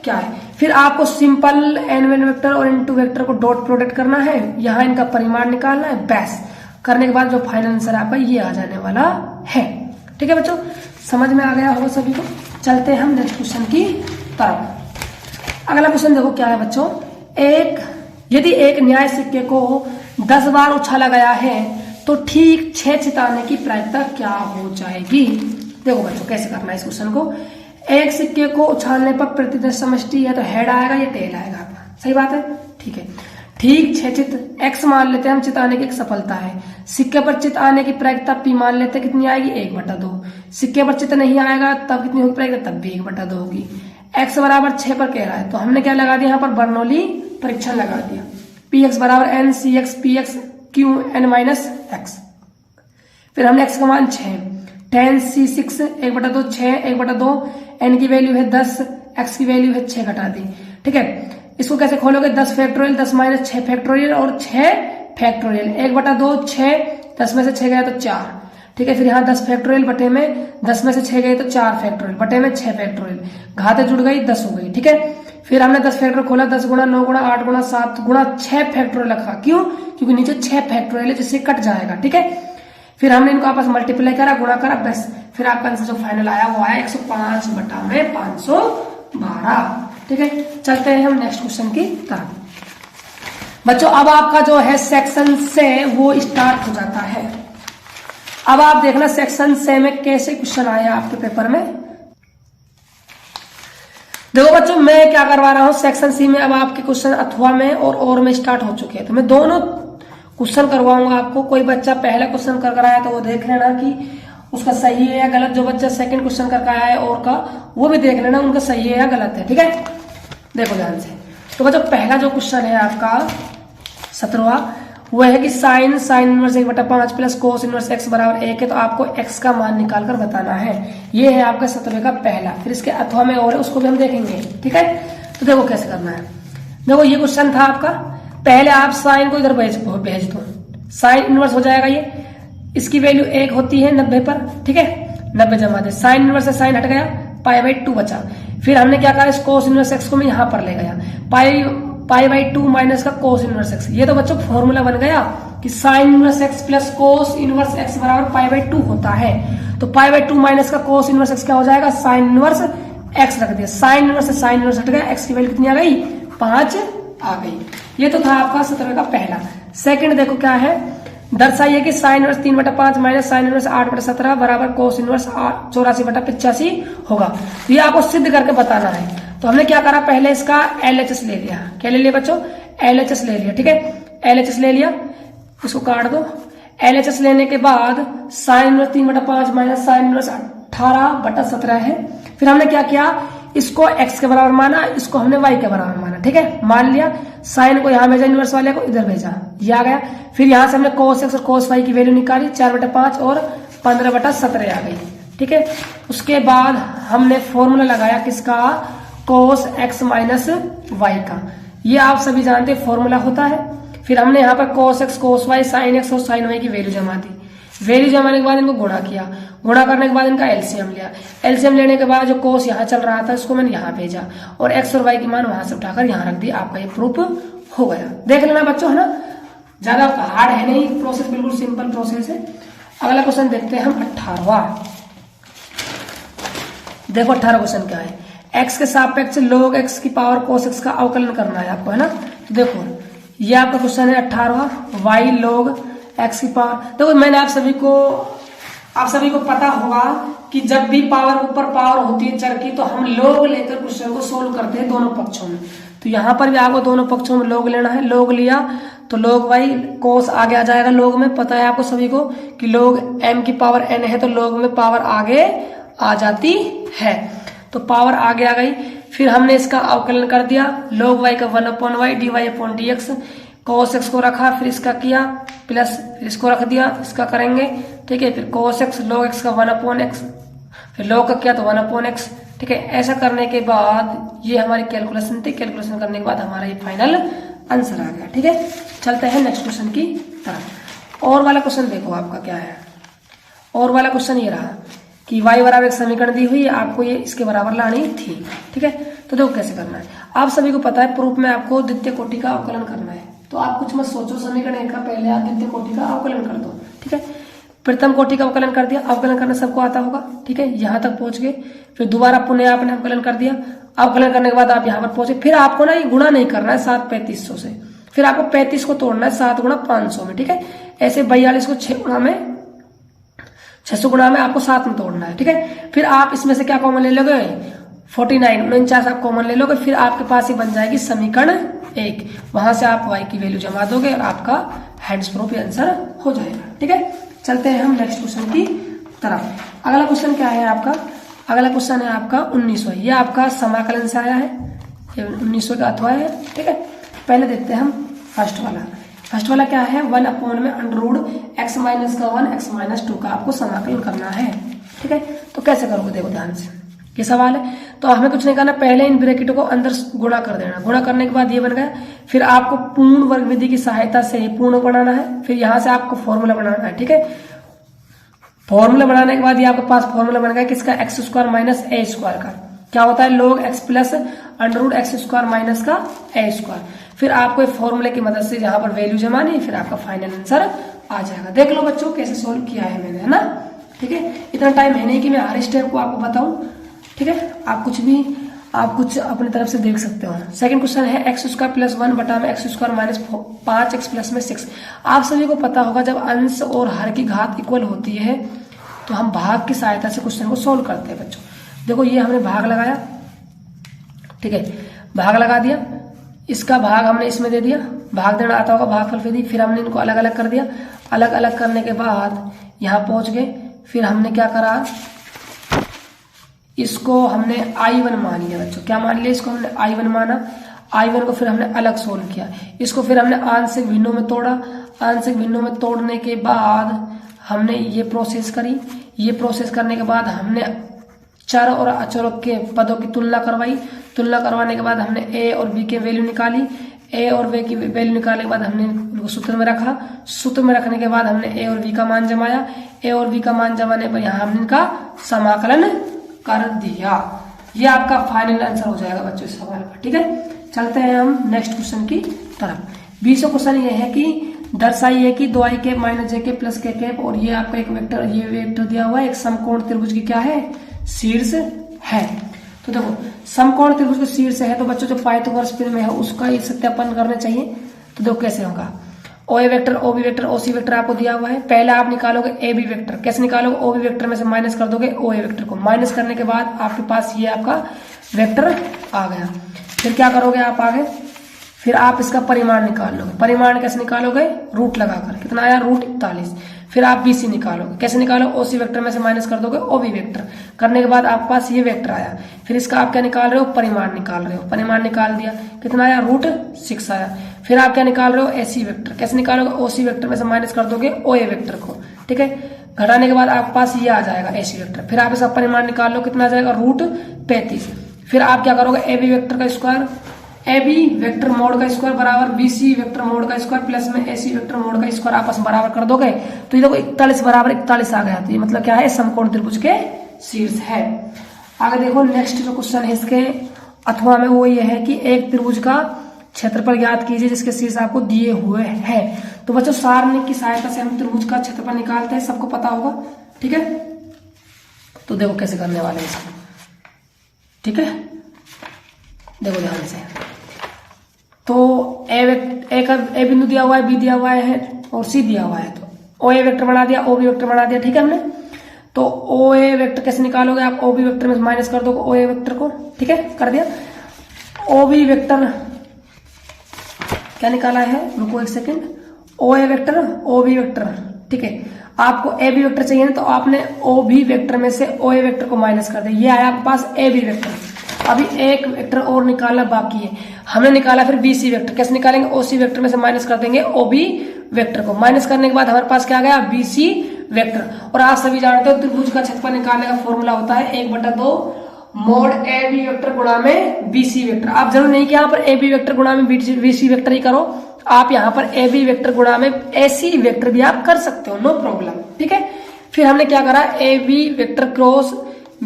क्या है। फिर आपको सिंपल n1 वेक्टर और n2 vector co dot product करना है। यहाँ इनका परिमाण निकालना है। बस करने के बाद जो फाइनल आंसर आपका ये आ जाने वाला है। ठीक है बच्चों, समझ में आ गया होगा सभी को। चलते हैं हम नेक्स्ट क्वेश्चन की तरफ। अगला क्वेश्चन देखो क्या है बच्चों। यदि एक न्याय सिक्के को 10 बार उछाला गया है तो ठीक 6 चिताने की प्रायिकता क्या हो जाएगी? देखो बच्चों कैसे करना है इस क्वेश्चन को। एक सिक्के को उछालने पर प्रतिदश समष्टि या तो हेड आएगा या टेल आएगा आपका। सही बात है। ठीक है, ठीक 6 चित x मान लेते हैं हम, चित आने की एक सफलता है। सिक्के पर चित आने की प्रायिकता p मान लेते हैं, कितनी आएगी? 1/2। सिक्के पर चित नहीं आएगा तब कितनी होगी प्रायिकता? तब भी 1/2 होगी। x बराबर 6 पर कह रहा है तो हमने क्या लगा दिया यहाँ पर? बर्नौली परीक्षण लगा दिया। px बराबर n cx px q n minus x। फिर हमने x का मान 6, 10 c6 1/2 6 1/2 n की वैल्यू है 10, x की वैल्यू है 6 घटा दी। ठीक है, इसको कैसे खोलोगे? 10 फैक्टोरियल 10 माइनस 6 फैक्टोरियल और 6 फैक्टोरियल 1/2 6 10 में से 6 गया तो 4। ठीक है, फिर यहाँ 10 फैक्टोरियल बटे में 10 में से 6 गए तो 4 फैक्टोरियल बटे में 6 फैक्टोरियल। घातें जुड़ गई 10 हो गई। ठीक है, फिर हमने 10 फैक्टोरियल खोला। 10 गुणा 9 गुणा 8 गुणा 7 गुणा 6 फैक्टोरियल रखा। क्यों? क्योंकि नीचे 6 फैक्टोरियल है जिससे कट जाएगा। ठीक है, फिर हमने इनको आपस मल्टीप्लाई करा, गुणा करा, बस फिर आपका आंसर जो फाइनल आया वो आया 105 बटा में 512। ठीक है, चलते हैं हम नेक्स्ट क्वेश्चन की तरफ। बच्चों अब आपका जो है सेक्शन से वो स्टार्ट हो जाता है। अब आप देखना सेक्शन से में कैसे क्वेश्चन आए आपके पेपर में। देखो बच्चों मैं क्या करवा रहा हूं, सेक्शन सी में अब आपके क्वेश्चन अथवा में और में स्टार्ट हो चुके हैं। तो मैं दोनों क्वेश्चन करवाऊंगा आपको। कोई बच्चा पहला क्वेश्चन कर आया तो वो देख लेना कि उसका सही है या गलत। जो बच्चा सेकंड क्वेश्चन करके आया है और का, वो भी देख लेना उनका सही है या गलत है। ठीक है, देखो ध्यान से। तो बच्चों पहला जो क्वेश्चन है आपका 17वां, वो है कि sine inverse 1/5 plus cos inverse x बराबर 1 है। तो आपको x का मान निकाल कर बताना है। ये है आपका 17वें का पहला। फिर इसके अथवा में और है, उसको भी हम देखेंगे। ठीक है, तो देखो कैसे करना है। देखो ये क्वेश्चन था आपका। पहले आप साइन को इधर भेज दो, साइन इनवर्स हो जाएगा ये। इसकी वैल्यू 1 होती है 90 पर। ठीक है, 90 जमा दे, साइन इनवर्स से साइन हट गया, पाई/2 बचा। फिर हमने क्या करा, इस कोस इनवर्स x को मैं यहां पर ले गया, पाई पाई बाई 2 माइनस का कोस इनवर्स एक्स। ये तो बच्चों फॉर्मूला बन गया कि sine inverse x plus cos inverse x बराबर पाई बाई 2 होता है। तो पाई बाई 2 माइनस का कोस इनवर्स एक्स क्या हो जाएगा, साइन इनवर्स एक्स रख दिया, साइन इनवर्स से साइन इनवर्स हट गया, एक्स की वैल्यू कितनी आ गई, 5 आ गई। ये तो था आपका 17 का पहला। सेकंड देखो क्या है, दर्शाइए कि sine inverse 3/5 minus sine inverse 8/17 बराबर कोस इनवर्स 84/85 होगा। तो ये आपको सिद्ध करके बताना है। तो हमने क्या करा, पहले इसका LHS ले लिया। क्या ले लिया बच्चों, LHS ले लिया। ठीक है, LHS ले लिया, इसको काट दो। LHS लेने के बाद sine inverse 3/5 minus sine inverse 18/17 है। फिर हमने क्या किया, इसको x के बराबर माना, इसको हमने y के बराबर माना। ठीक है, मान लिया, साइन को यहां भेजा, इनवर्स वाले को इधर भेजा, ये आ गया। फिर यहां से हमने cos x और cos y की वैल्यू निकाली, 4/5 और 15/17 आ गई। ठीक है, उसके बाद हमने फॉर्मूला लगाया किसका, cos x माइनस y का। ये आप सभी जानते हैं फॉर्मूला होता है। फिर हमने यहाँ पर cos x cos y sin x और sin y की वैल्यू जमा दी। वैल्यू जमाने के बाद इनको गुणा किया, गुणा करने के बाद इनका एलसीएम लिया। एलसीएम लेने के बाद जो कोस यहाँ चल रहा था उसको मैंने यहाँ भेजा और एक्स और वाई की मान वहां से उठाकर यहाँ रख दी। आपका ये प्रूफ हो गया। देख लेना बच्चों, है ना, ज्यादा हार्ड है नहीं, प्रोसेस बिल्कुल सिंपल प्रोसेस है। अगला क्वेश्चन देखते हैं हम 18वां। देखो 18 क्वेश्चन क्या है, एक्स के सापेक्ष log x की पावर cos x का अवकलन करना है आपको, है ना। तो देखो ये आपका क्वेश्चन है 18वां, y log x की पावर। देखो मैंने आप सभी को पता होगा कि जब भी पावर ऊपर पावर होती है चर की तो हम log लेकर क्वेश्चन को सोल्व करते हैं दोनों पक्षों में। तो यहाँ पर भी आपको दोनों पक्षों में log लेना है। log लिया तो log y cos आगे आ जाएगा। log में पता है आपको सभी को कि log m की पावर n है तो log में पावर आगे आ जाती है, तो पावर आगे आ गई। फिर हमने इसका अवकलन कर दिया, log y का 1/y dy/dx, cos x को रखा, फिर इसका किया प्लस, फिर इसको रख दिया, इसका करेंगे। ठीक है, फिर cos x log x का 1/x, फिर log का किया तो 1/x। ठीक है, ऐसा करने के बाद ये हमारी कैलकुलेशन थी। कैलकुलेशन करने के बाद हमारा ये फाइनल आंसर आ गया। ठीक है, चलते हैं नेक्स्ट क्वेश्चन की तरफ। और वाला क्वेश्चन देखो आपका क्या है। और वाला क्वेश्चन ये रहा कि y बराबर एक समीकरण दी हुई है, आपको ये इसके बराबर लानी थी। ठीक है, तो देखो कैसे करना है। आप सभी को पता है प्रूफ में आपको द्वितीय कोटि का अवकलन करना है। तो आप कुछ मत सोचो, समीकरण एक का पहले आप द्वितीय कोटि का अवकलन कर दो। ठीक है, प्रथम कोटि का अवकलन कर दिया, अवकलन करना सबको आता होगा। ठीक है, यहाँ तक पहुंच गए। फिर दोबारा पुनः आपने अवकलन कर दिया, अवकलन करने के बाद आप यहाँ पर पहुंचे। फिर आपको ना ये गुणा नहीं करना है 7/3500 से, फिर आपको 35 को तोड़ना है 7 गुणा 500 में। ठीक है, ऐसे 42 को 600 गुणा में आपको 7 में तोड़ना है। ठीक है, फिर आप इसमें से क्या कॉमन ले लोगे, 49 आप कॉमन ले लोगे। फिर आपके पास ही बन जाएगी समीकरण 1, वहां से आप y की वैल्यू जमा दोगे और आपका हैंड्स प्रूफ आंसर हो जाएगा। ठीक है, चलते हैं हम नेक्स्ट क्वेश्चन की तरफ। अगला क्वेश्चन क्या है आपका, अगला क्वेश्चन है आपका 19वां। ये आपका समाकलन से आया है, ये 1900 का अथवा है। ठीक है, पहले देखते हैं हम फर्स्ट वाला। फर्स्ट वाला क्या है, 1/x माइनस का 1 x माइनस 2 का आपको समाकलन करना है। ठीक है, तो कैसे करोगे देखो ध्यान से, ये सवाल है। तो हमें कुछ नहीं करना, पहले इन ब्रैकेटों को अंदर गुणा कर देना। गुणा करने के बाद ये बन गया। फिर आपको पूर्ण वर्ग विधि की सहायता से ये पूर्ण बनाना है। फिर यहाँ से आपको फॉर्मूला बनाना है। ठीक है, फॉर्मूला बनाने के बाद ये आपके पास फॉर्मूला बन गया किसका, x² माइनस a² का। क्या होता है, log x plus √x² minus का a²। फिर आपको फॉर्मूले की मदद से यहाँ पर वैल्यू जमानी, फिर आपका फाइनल आंसर आ जाएगा। देख लो बच्चों कैसे सोल्व किया है मैंने, है ना। ठीक है, इतना टाइम है नहीं कि मैं हर स्टेप को आपको बताऊं। ठीक है, आप कुछ अपनी तरफ से देख सकते हो। सेकंड क्वेश्चन है x² प्लस 1 बटा में x² माइनस 5x प्लस में 6। आप सभी को पता होगा जब अंश और हर की घात इक्वल होती है तो हम भाग की सहायता से क्वेश्चन को सोल्व करते हैं बच्चों। देखो ये हमने भाग लगाया, ठीक है, भाग लगा दिया, इसका भाग हमने इसमें दे दिया, भाग देना आता होगा, भागफल दे दी। फिर हमने इनको अलग अलग कर दिया, अलग अलग करने के बाद यहाँ पहुंच गए। फिर हमने क्या करा, इसको हमने I1 मान लिया बच्चों। क्या मान लिया, इसको हमने I1 माना। I1 को फिर हमने अलग सोल्व किया, इसको फिर हमने आंशिक भिन्नों में तोड़ा। आंशिक भिन्नों में तोड़ने के बाद हमने ये प्रोसेस करी। ये प्रोसेस करने के बाद हमने चर और अचरों के पदों की तुलना करवाई। तुलना करवाने के बाद हमने a और b के वैल्यू निकाली। a और b की वैल्यू निकालने के बाद हमने इनको सूत्र में रखा। सूत्र में रखने के बाद हमने a और b का मान जमाया। a और b का मान जमाने पर यहाँ हमने इनका समाकलन कर दिया। ये आपका फाइनल आंसर हो जाएगा बच्चों इस सवाल का। ठीक है, चलते हैं हम नेक्स्ट क्वेश्चन की तरफ। 20वां क्वेश्चन ये है कि दर्शाइए कि 2i कैप माइनस जे कैप प्लस के कैप, और ये आपका एक वेक्टर, ये वेक्टर दिया हुआ है, एक समकोण त्रिभुज की क्या है, शीर्ष है। तो देखो समकोण त्रिभुज का शीर्ष है, तो बच्चों जो पाइथागोरस प्रमेय है उसका ये सत्यापन करना चाहिए। तो देखो कैसे होगा, ओ ए वेक्टर, ओ बी वेक्टर, ओ सी वेक्टर आपको दिया हुआ है। पहले आप निकालोगे ए बी वेक्टर, कैसे निकालोगे, ओ बी वेक्टर में से माइनस कर दोगे ओ ए वेक्टर को, माइनस करने के बाद आपके पास ये आपका वेक्टर आ गया। फिर क्या करोगे आप आगे, फिर आप इसका परिमाण निकाल लोगे। परिमाण कैसे निकालोगे, रूट लगाकर, कितना आया, रूट 41। फिर आप BC निकालोगे, कैसे निकालो, OC वेक्टर में से माइनस कर दोगे OB वेक्टर, करने के बाद आपके पास ये वेक्टर आया। फिर इसका आप क्या निकाल रहे हो, परिमाण निकाल रहे हो, परिमाण निकाल दिया, कितना आया, रूट 6 आया। फिर आप क्या निकाल रहे हो, AC वेक्टर, कैसे निकालोगे, OC वेक्टर में से माइनस कर दोगे OA वेक्टर को, ठीक है, घटाने के बाद आपके पास ये आ जाएगा AC वेक्टर। फिर आप इसका परिमाण निकाल लो, कितना आ जाएगा, रूट 35। फिर आप क्या करोगे, AB वेक्टर का स्क्वायर, AB वेक्टर मोड का स्क्वायर बराबर BC वेक्टर मोड का स्क्वायर प्लस में AC वेक्टर मोड का स्क्वायर आपस में बराबर कर दोगे, तो ये देखो 41 बराबर 41 आ गया। तो ये मतलब क्या है, समकोण त्रिभुज के शीर्ष है। आगे देखो नेक्स्ट जो क्वेश्चन है इसके अथवा में वो ये है कि एक त्रिभुज का क्षेत्रफल ज्ञात कीजिए जिसके शीर्ष आपको दिए हुए हैं। तो बच्चों सारणी की सहायता से हम त्रिभुज का क्षेत्रफल निकालते हैं, सबको पता होगा, ठीक है। तो देखो कैसे करने वाले हैं इसको, ठीक है, देखो ध्यान से। तो ए बिंदु दिया हुआ है, बी दिया हुआ है और सी दिया हुआ है, तो ओ ए वेक्टर बना दिया, ओ बी वेक्टर बना दिया, ठीक है हमने। तो ओ ए वेक्टर कैसे निकालोगे आप, ओ बी वेक्टर में माइनस कर दोगे ओ ए वेक्टर को, ठीक है, कर दिया। ओ बी वेक्टर क्या निकाला है, रुको एक सेकेंड, ओ ए वेक्टर, ओ बी वेक्टर, ठीक है। आपको ए बी वेक्टर चाहिए ना, तो आपने ओ बी वेक्टर में से ओ ए वेक्टर को माइनस कर दिया, ये आया आपके पास ए बी वेक्टर। अभी एक वेक्टर और निकालना बाकी है, हमने निकाला फिर BC वेक्टर, कैसे निकालेंगे, OC वेक्टर में से माइनस कर देंगे OB वेक्टर को, माइनस करने के बाद हमारे पास क्या आ गया, BC वेक्टर। और आप सभी जानते हो त्रिभुज का क्षेत्रफल निकालने का फॉर्मूला होता है 1/2 मोड AB वेक्टर गुणा में BC वेक्टर। आप जरूर नहीं कि यहाँ पर AB वेक्टर गुणा में BC वेक्टर ही करो, आप यहाँ पर AB वेक्टर गुणा में AC वेक्टर भी आप कर सकते हो, नो प्रॉब्लम, ठीक है। फिर हमने क्या करा, AB vector cross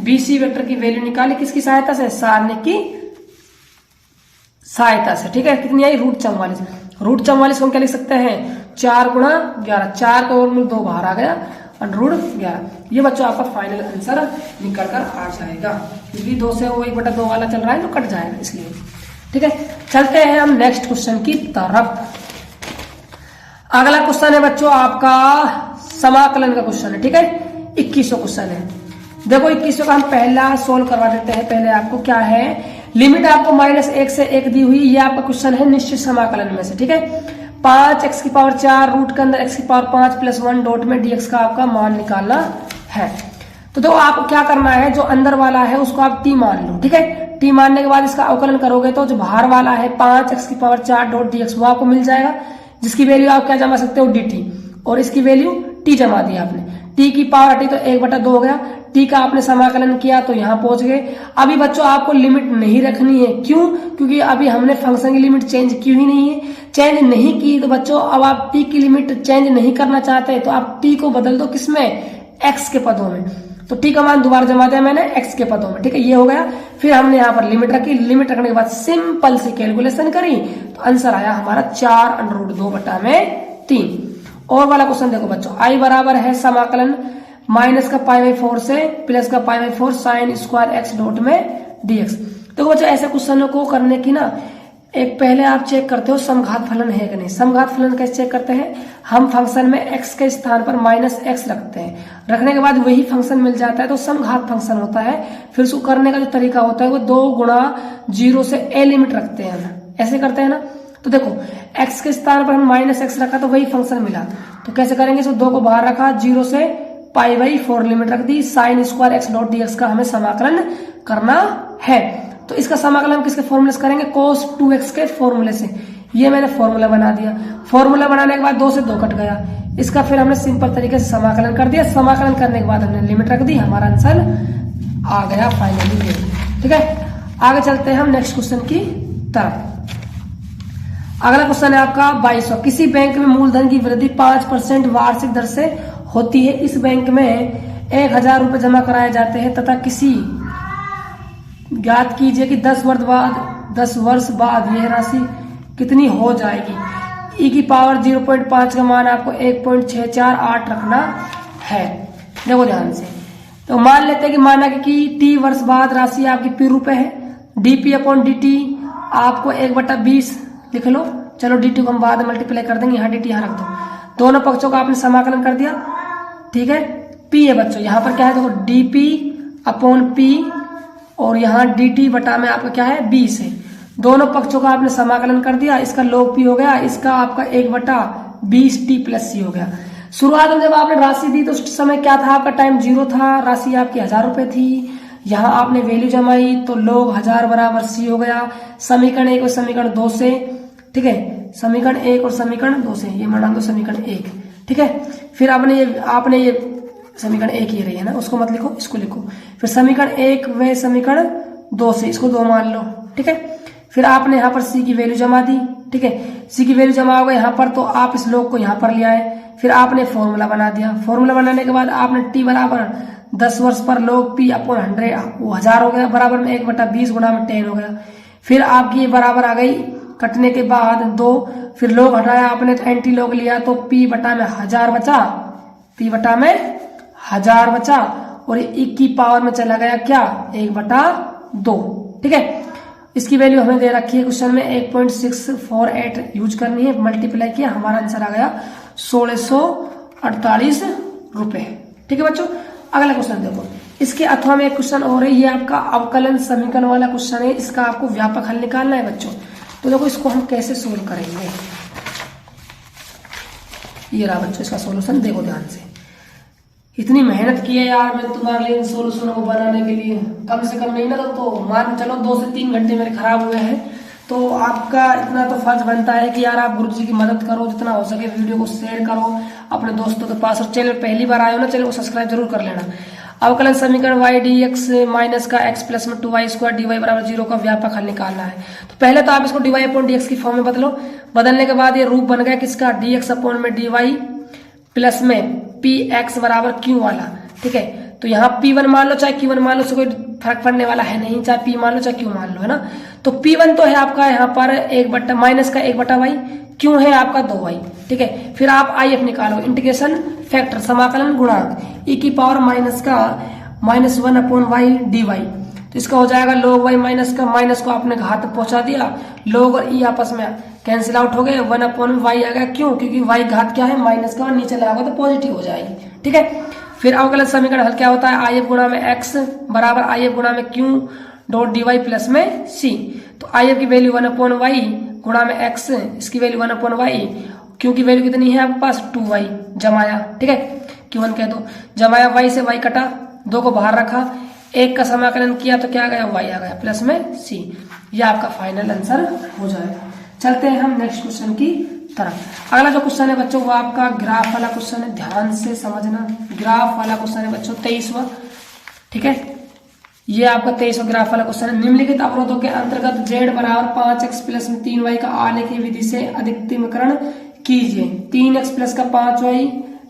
BC vector की वैल्यू निकाली, किसकी सहायता से, सारणी की सहायता से, ठीक है। कितनी आई, रूट 44। रूट 44 को हम क्या लिख सकते हैं, 4 गुणा 11, 4 का वर्गमूल 2 बाहर आ गया, और रूट 11। ये बच्चों आपका फाइनल आंसर निकल कर आ जाएगा, क्योंकि 2 से वो 1/2 वाला चल रहा है तो कट जाएगा इसलिए, ठीक है। चलते हैं हम नेक्स्ट क्वेश्चन की तरफ। अगला क्वेश्चन है बच्चों आपका समाकलन का क्वेश्चन है, ठीक है, 21वां क्वेश्चन है। देखो 21 का हम पहला सोल्व करवा देते हैं। पहले आपको क्या है, लिमिट आपको -1 से 1 दी हुई, ये आपका क्वेश्चन है निश्चित समाकलन में से, ठीक है। 5x⁴ रूट के अंदर x⁴ प्लस 1 डॉट में dx का आपका मान निकालना है। तो देखो आपको क्या करना है, जो अंदर वाला है उसको आप t मान लो, ठीक है। t मानने के बाद इसका अवकलन करोगे तो जो बाहर वाला है 5x⁴ डॉट dx वो आपको मिल जाएगा, जिसकी वैल्यू आप क्या जमा सकते हो, dt, और इसकी वैल्यू t जमा दी आपने, t की पावर हटी तो 1/2 हो गया, t का आपने समाकलन किया तो यहां पहुंच गए। अभी बच्चों आपको लिमिट नहीं रखनी है, क्यों, क्योंकि अभी हमने फंक्शन की लिमिट चेंज की ही नहीं है। चेंज नहीं की तो बच्चों अब आप t की लिमिट चेंज नहीं करना चाहते तो आप t को बदल दो, किसमें, x के पदों में। तो t का मान दोबारा जमा दिया मैंने x के पदों में, ठीक है, ये हो गया। फिर हमने यहाँ पर लिमिट रखी, लिमिट रखने के बाद सिंपल सी कैलकुलेशन करी तो आंसर आया हमारा 4√2/3। और वाला क्वेश्चन देखो बच्चों, i बराबर है समाकलन माइनस का π/4 से प्लस का π/4 साइन स्क्वायर x डॉट में dx। देखो बच्चों ऐसे क्वेश्चनों को करने की ना, एक पहले आप चेक करते हो समघात फलन है कि नहीं। समघात फलन कैसे चेक करते हैं, हम फंक्शन में x के स्थान पर -x रखते हैं, रखने के बाद वही फंक्शन मिल जाता है तो समघात फंक्शन होता है। फिर उसको करने का जो तरीका होता है वो 2 गुणा 0 से a लिमिट रखते हैं, ऐसे करते हैं ना। तो देखो x के स्थान पर हम -x रखा तो वही फंक्शन मिला, तो कैसे करेंगे, इसको 2 को बाहर रखा, 0 से π/4 लिमिट रख दी, sine square x dot dx का हमें समाकलन करना है। तो इसका समाकलन किसके फॉर्मूले से करेंगे, cos 2x के फॉर्मूले से। ये मैंने फॉर्मूला बना दिया, फॉर्मूला बनाने के बाद 2 से 2 कट गया, इसका फिर हमने सिंपल तरीके से समाकलन कर दिया। समाकलन करने के बाद हमने लिमिट रख दी, हमारा आंसर आ गया फाइनली, ठीक है। आगे चलते हैं हम नेक्स्ट क्वेश्चन की तरफ। अगला क्वेश्चन है आपका 22वां। किसी बैंक में मूलधन की वृद्धि 5% वार्षिक दर से होती है। इस बैंक में 1000 रुपए जमा कराए जाते हैं तथा किसी ज्ञात कीजिए कि 10 10 वर्ष बाद यह राशि कितनी हो जाएगी। e की पावर 0.5 का मान आपको 1.648 रखना है। देखो ध्यान से, तो मान लेते हैं कि माना कि t वर्ष बाद राशि आपकी p रुपए है, dp अपॉन dt आपको 1/20 लिख लो। चलो dt को हम बाद में मल्टीप्लाई कर देंगे, यहाँ dt यहाँ रख दो। दोनों पक्षों का आपने समाकलन कर दिया, ठीक है। p है बच्चों, यहाँ पर क्या है देखो dp अपॉन p और यहाँ dt बटा में आपका क्या है 20 है। दोनों पक्षों का आपने समाकलन कर दिया, इसका log p हो गया, इसका आपका 1/20 t प्लस c हो गया। शुरुआत में जब आपने राशि दी तो उस समय क्या था, आपका टाइम 0 था, राशि आपकी 1000 रुपए थी। यहाँ आपने वैल्यू जमाई तो log 1000 बराबर c हो गया। समीकरण 1 और समीकरण 2 से, ठीक है, समीकरण 1 और समीकरण 2 से, ये मान दो समीकरण 1, ठीक है। फिर आपने ये समीकरण 1 ही रही है ना, उसको मत लिखो, इसको लिखो। फिर समीकरण 1 व समीकरण 2 से, इसको 2 मान लो, ठीक है। फिर आपने यहाँ पर c की वैल्यू जमा दी, ठीक है। c की वैल्यू जमा हो गई यहाँ पर, तो आप इस log को यहाँ पर ले आए। फिर आपने फॉर्मूला बना दिया। फॉर्मूला बनाने के बाद आपने t बराबर 10 वर्ष पर log p अपॉन 100 वो 1000 हो गया, बराबर में 1/20 गुणा में 10 हो गया। फिर आपकी ये बराबर आ गई, कटने के बाद 2, फिर log हटाया आपने, एंटी log लिया तो p बटा में 1000 बचा, p बटा में 1000 बचा और 1 की पावर में चला गया क्या 1/2, ठीक है। इसकी वैल्यू हमें दे रखी है क्वेश्चन में 8.648 यूज करनी है, मल्टीप्लाई किया, हमारा आंसर आ गया 1648 रुपए, ठीक है बच्चों। अगला क्वेश्चन देखो, इसके अथवा में एक क्वेश्चन और है, ये आपका अवकलन समीकरण वाला क्वेश्चन है, इसका आपको व्यापक हल निकालना है बच्चों। तो देखो इसको हम कैसे सोल्व करेंगे, ये रहा बच्चों इसका सोल्यूशन, देखो ध्यान से। इतनी मेहनत की है यार मैं तुम्हारे लिए सोल्यूशन को बनाने के लिए, कम से कम नहीं ना तो मान चलो 2 से 3 घंटे मेरे खराब हुए हैं। तो आपका इतना तो फर्ज बनता है कि यार आप गुरुजी की मदद करो, जितना हो सके वीडियो को शेयर करो अपने दोस्तों के पास, और चैनल पहली बार आए हो ना, चैनल को सब्सक्राइब जरूर कर लेना। अवकलन समीकरण y dx माइनस का x प्लस में 2y स्क्वायर dy बराबर 0 का व्यापक हल निकालना है। तो पहले तो आप इसको dy अपॉन dx की फॉर्म में बदलो। बदलने के बाद ये रूप बन गया किसका, dx अपॉन में dy प्लस में px बराबर q वाला, ठीक है। तो यहाँ p1 मान लो चाहे q1 मान लो, उससे कोई फर्क पड़ने वाला है नहीं, चाहे p मान लो चाहे q मान लो, है ना। तो p1 तो है आपका यहाँ पर माइनस का 1/y, q है आपका 2y, ठीक है। फिर आप if निकालो, इंटीग्रेशन फैक्टर समाकलन गुणांक e की पावर माइनस का -1 अपॉन y dy। तो इसका हो जाएगा log y माइनस का, माइनस को आपने घात पहुंचा दिया, log और e आपस में कैंसिल आउट हो गए, 1 अपॉन y आ गया, क्यों, क्योंकि y घात क्या है माइनस का, नीचे लगाओगे तो पॉजिटिव हो जाएगी, ठीक है। फिर अवकलन समीकरण हल क्या होता है, if गुणा में x बराबर if गुणा में q डॉट dy प्लस में c। तो if की वैल्यू 1 अपॉन y गुणा में x, इसकी वैल्यू 1 अपॉन y, q की वैल्यू कितनी है आपके पास 2y जमाया, ठीक है, q1 कह दो, जमाया y से y कटा, 2 को बाहर रखा, 1 का समाकलन किया तो क्या आ गया y आ गया प्लस में c। ये आपका फाइनल आंसर हो जाएगा। चलते हैं हम नेक्स्ट क्वेश्चन की तरफ। अगला जो क्वेश्चन है बच्चों वो आपका ग्राफ वाला क्वेश्चन है, ध्यान से समझना। ग्राफ वाला क्वेश्चन है बच्चों 23वां, ठीक है। ये आपका 23वां ग्राफ वाला क्वेश्चन है। निम्नलिखित अवरोधों के अंतर्गत z बराबर 5x प्लस में 3y का आलेखीय विधि से अधिकतमकरण कीजिए। 3x प्लस का 5y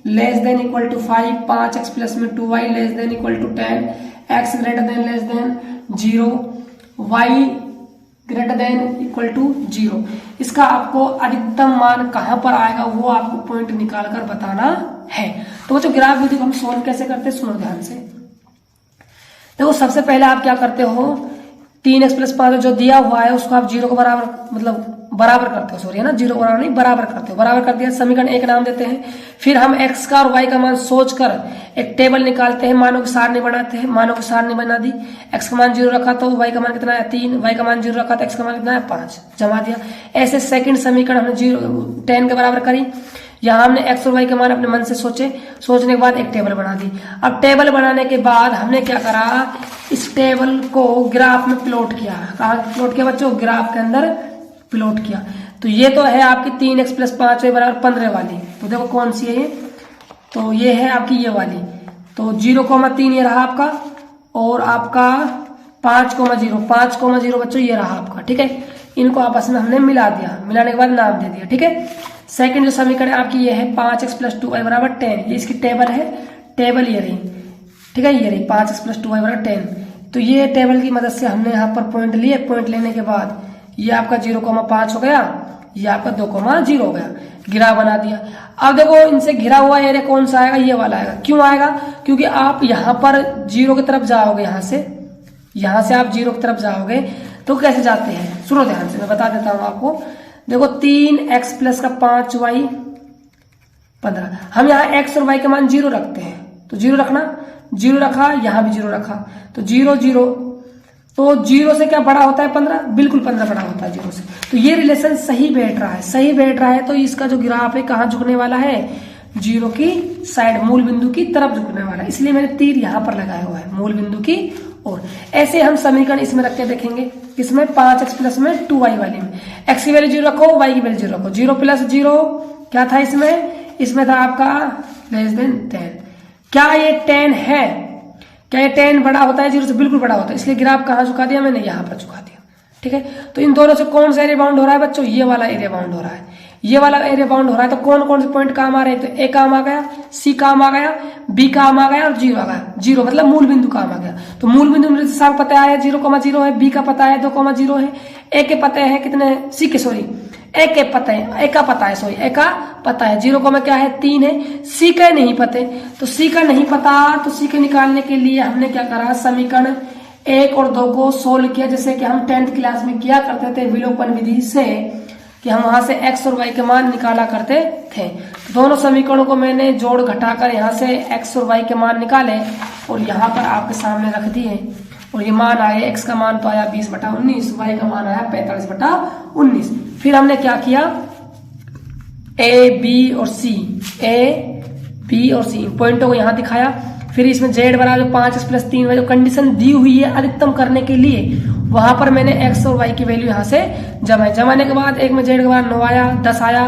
less than equal to 5, 5x plus में 2y less than equal to 10, x greater than less than 0, y greater than equal to 0। इसका आपको अधिकतम मान कहां पर आएगा वो आपको पॉइंट निकाल कर बताना है। तो बच्चों ग्राफ विधि को हम सोल्व कैसे करते हैं, सुनो ध्यान से। देखो सबसे पहले आप क्या करते हो, 3x प्लस 5 जो दिया हुआ है उसको आप 0 को बराबर करते हो, सॉरी है ना, 0 बराबर नहीं बराबर करते हो। बराबर कर दिया, समीकरण 1 नाम देते हैं। फिर हम x का और y का मान सोचकर एक टेबल निकालते हैं, मानों की सारणी बनाते हैं। मानों की सारणी बना दी, x का मान 0 रखा तो y का मान कितना है 3, y का मान 0 रखा तो x का मान कितना है 5, जमा दिया। ऐसे सेकंड समीकरण हमने 10 के बराबर करी। यहाँ हमने x और y के मान अपने मन से सोचे, सोचने के बाद एक टेबल बना दी। अब टेबल बनाने के बाद हमने क्या करा, इस टेबल को ग्राफ में प्लॉट किया। कहाँ प्लॉट किया बच्चों, ग्राफ के अंदर प्लॉट किया। तो ये तो है आपकी 3x प्लस 5y बराबर 15 वाली। तो देखो कौन सी है ये, तो ये है आपकी ये वाली। तो 0,3 ये रहा आपका, और आपका 5,0, 5,0 बच्चों ये रहा आपका, ठीक है। इनको आपस में हमने मिला दिया, मिलाने के बाद नाम दे दिया, ठीक है। सेकंड जो समीकरण आपकी ये है 5x प्लस 2y बराबर 10, ये इसकी टेबल है, टेबल ये रही, ठीक है, ये रही 5x प्लस 2y बराबर 10। तो ये टेबल की मदद से हमने यहाँ पर पॉइंट लिए। पॉइंट लेने के बाद ये आपका 0,5 हो गया, ये आपका 2,0 हो गया, घिरा बना दिया। अब देखो इनसे घिरा हुआ एरिया कौन सा आएगा, ये वाला आएगा। क्यों आएगा? क्योंकि आप यहाँ पर 0 की तरफ जाओगे, यहाँ से आप 0 की तरफ जाओगे तो कैसे जाते हैं, सुनो ध्यान से, मैं बता देता हूं आपको। देखो 3x प्लस का 5y 15, हम यहाँ x और y के मान 0 रखते हैं, तो 0 रखना, 0 रखा, यहां भी 0 रखा, तो 0 0, तो 0 से क्या बड़ा होता है 15, बिल्कुल 15 बड़ा होता है 0 से। तो ये रिलेशन सही बैठ रहा है, तो इसका जो ग्राफ है कहाँ झुकने वाला है, 0 की साइड, मूल बिंदु की तरफ झुकने वाला है। इसलिए मैंने तीर यहां पर लगाया हुआ है, मूल बिंदु की। और ऐसे हम समीकरण इसमें रख के देखेंगे, किसमें 5x प्लस में 2y वाले में। x की वैल्यू 0 रखो, y की वैल्यू 0 रखो। 0 प्लस 0 क्या था इसमें था आपका लेस देन 10। क्या ये 10 है? क्या ये 10 बड़ा होता है 0 से? बिल्कुल बड़ा होता है। इसलिए ग्राफ कहाँ झुका दिया मैंने, यहां पर झुका दिया। ठीक है, तो इन दोनों से कौन सा एरिया बाउंड हो रहा है बच्चों, ये वाला एरिया बाउंड हो रहा है, ये वाला एरिया बाउंड हो रहा है। तो कौन कौन से पॉइंट काम आ रहे हैं, तो ए काम आ गया, सी काम आ गया, बी काम आ गया और 0 आ गया। 0 मतलब मूल बिंदु काम आ गया। तो मूल बिंदु मुझे साफ पता है 0,0 है, बी का पता है 2,0 है, ए के पते हैं कितने, सी के सॉरी ए का पता है 0 क्या है 3 है, सी का नहीं पते, तो सी का नहीं पता, तो सी के निकालने के लिए हमने क्या करा, समीकरण 1 और 2 को सोल्व किया, जैसे कि हम 10th क्लास में किया करते थे विलोपन विधि से, कि हम वहां से x और y के मान निकाला करते थे। दोनों समीकरणों को मैंने जोड़ घटाकर यहाँ से x और y के मान निकाले और यहाँ पर आपके सामने रख दिए, और ये मान आए, x का मान तो आया 20/19, y का मान आया 45/19। फिर हमने क्या किया, a b और c पॉइंटों को यहाँ दिखाया। फिर इसमें z बराबर 5x प्लस 3y जो कंडीशन दी हुई है अधिकतम करने के लिए, वहां पर मैंने x और y की वैल्यू यहाँ से जमाने के बाद एक में z के बाद 9 आया, 10 आया,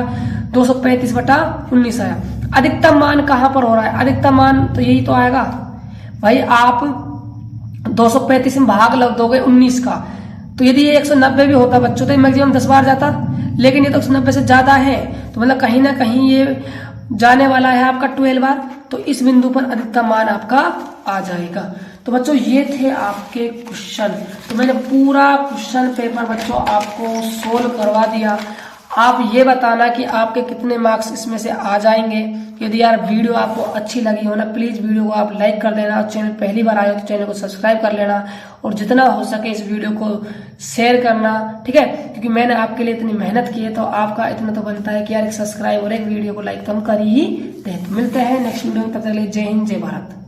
235/19 आया। अधिकतम मान कहां पर हो रहा है, अधिकतम मान तो यही तो आएगा भाई। आप 235 में भाग लग दोगे 19 का, तो यदि ये 190 भी होता बच्चों तो मैक्सिमम 10 बार जाता, लेकिन ये तो 190 से ज्यादा है, तो मतलब कहीं ना कहीं ये जाने वाला है आपका 12 बार, तो इस बिंदु पर अधिकतम मान आपका आ जाएगा। तो बच्चों ये थे आपके क्वेश्चन, तो मैंने पूरा क्वेश्चन पेपर बच्चों आपको सोल्व करवा दिया। आप ये बताना कि आपके कितने मार्क्स इसमें से आ जाएंगे। यदि यार वीडियो आपको अच्छी लगी हो ना, प्लीज वीडियो को आप लाइक कर देना, और चैनल पहली बार आए हो तो चैनल को सब्सक्राइब कर लेना, और जितना हो सके इस वीडियो को शेयर करना, ठीक है, क्योंकि मैंने आपके लिए इतनी मेहनत की है, तो आपका इतना तो बनता है कि यार एक सब्सक्राइब और एक वीडियो को लाइक तो हम कर ही दे। तो मिलते हैं नेक्स्ट वीडियो में, तब तक के लिए जय हिंद जय भारत।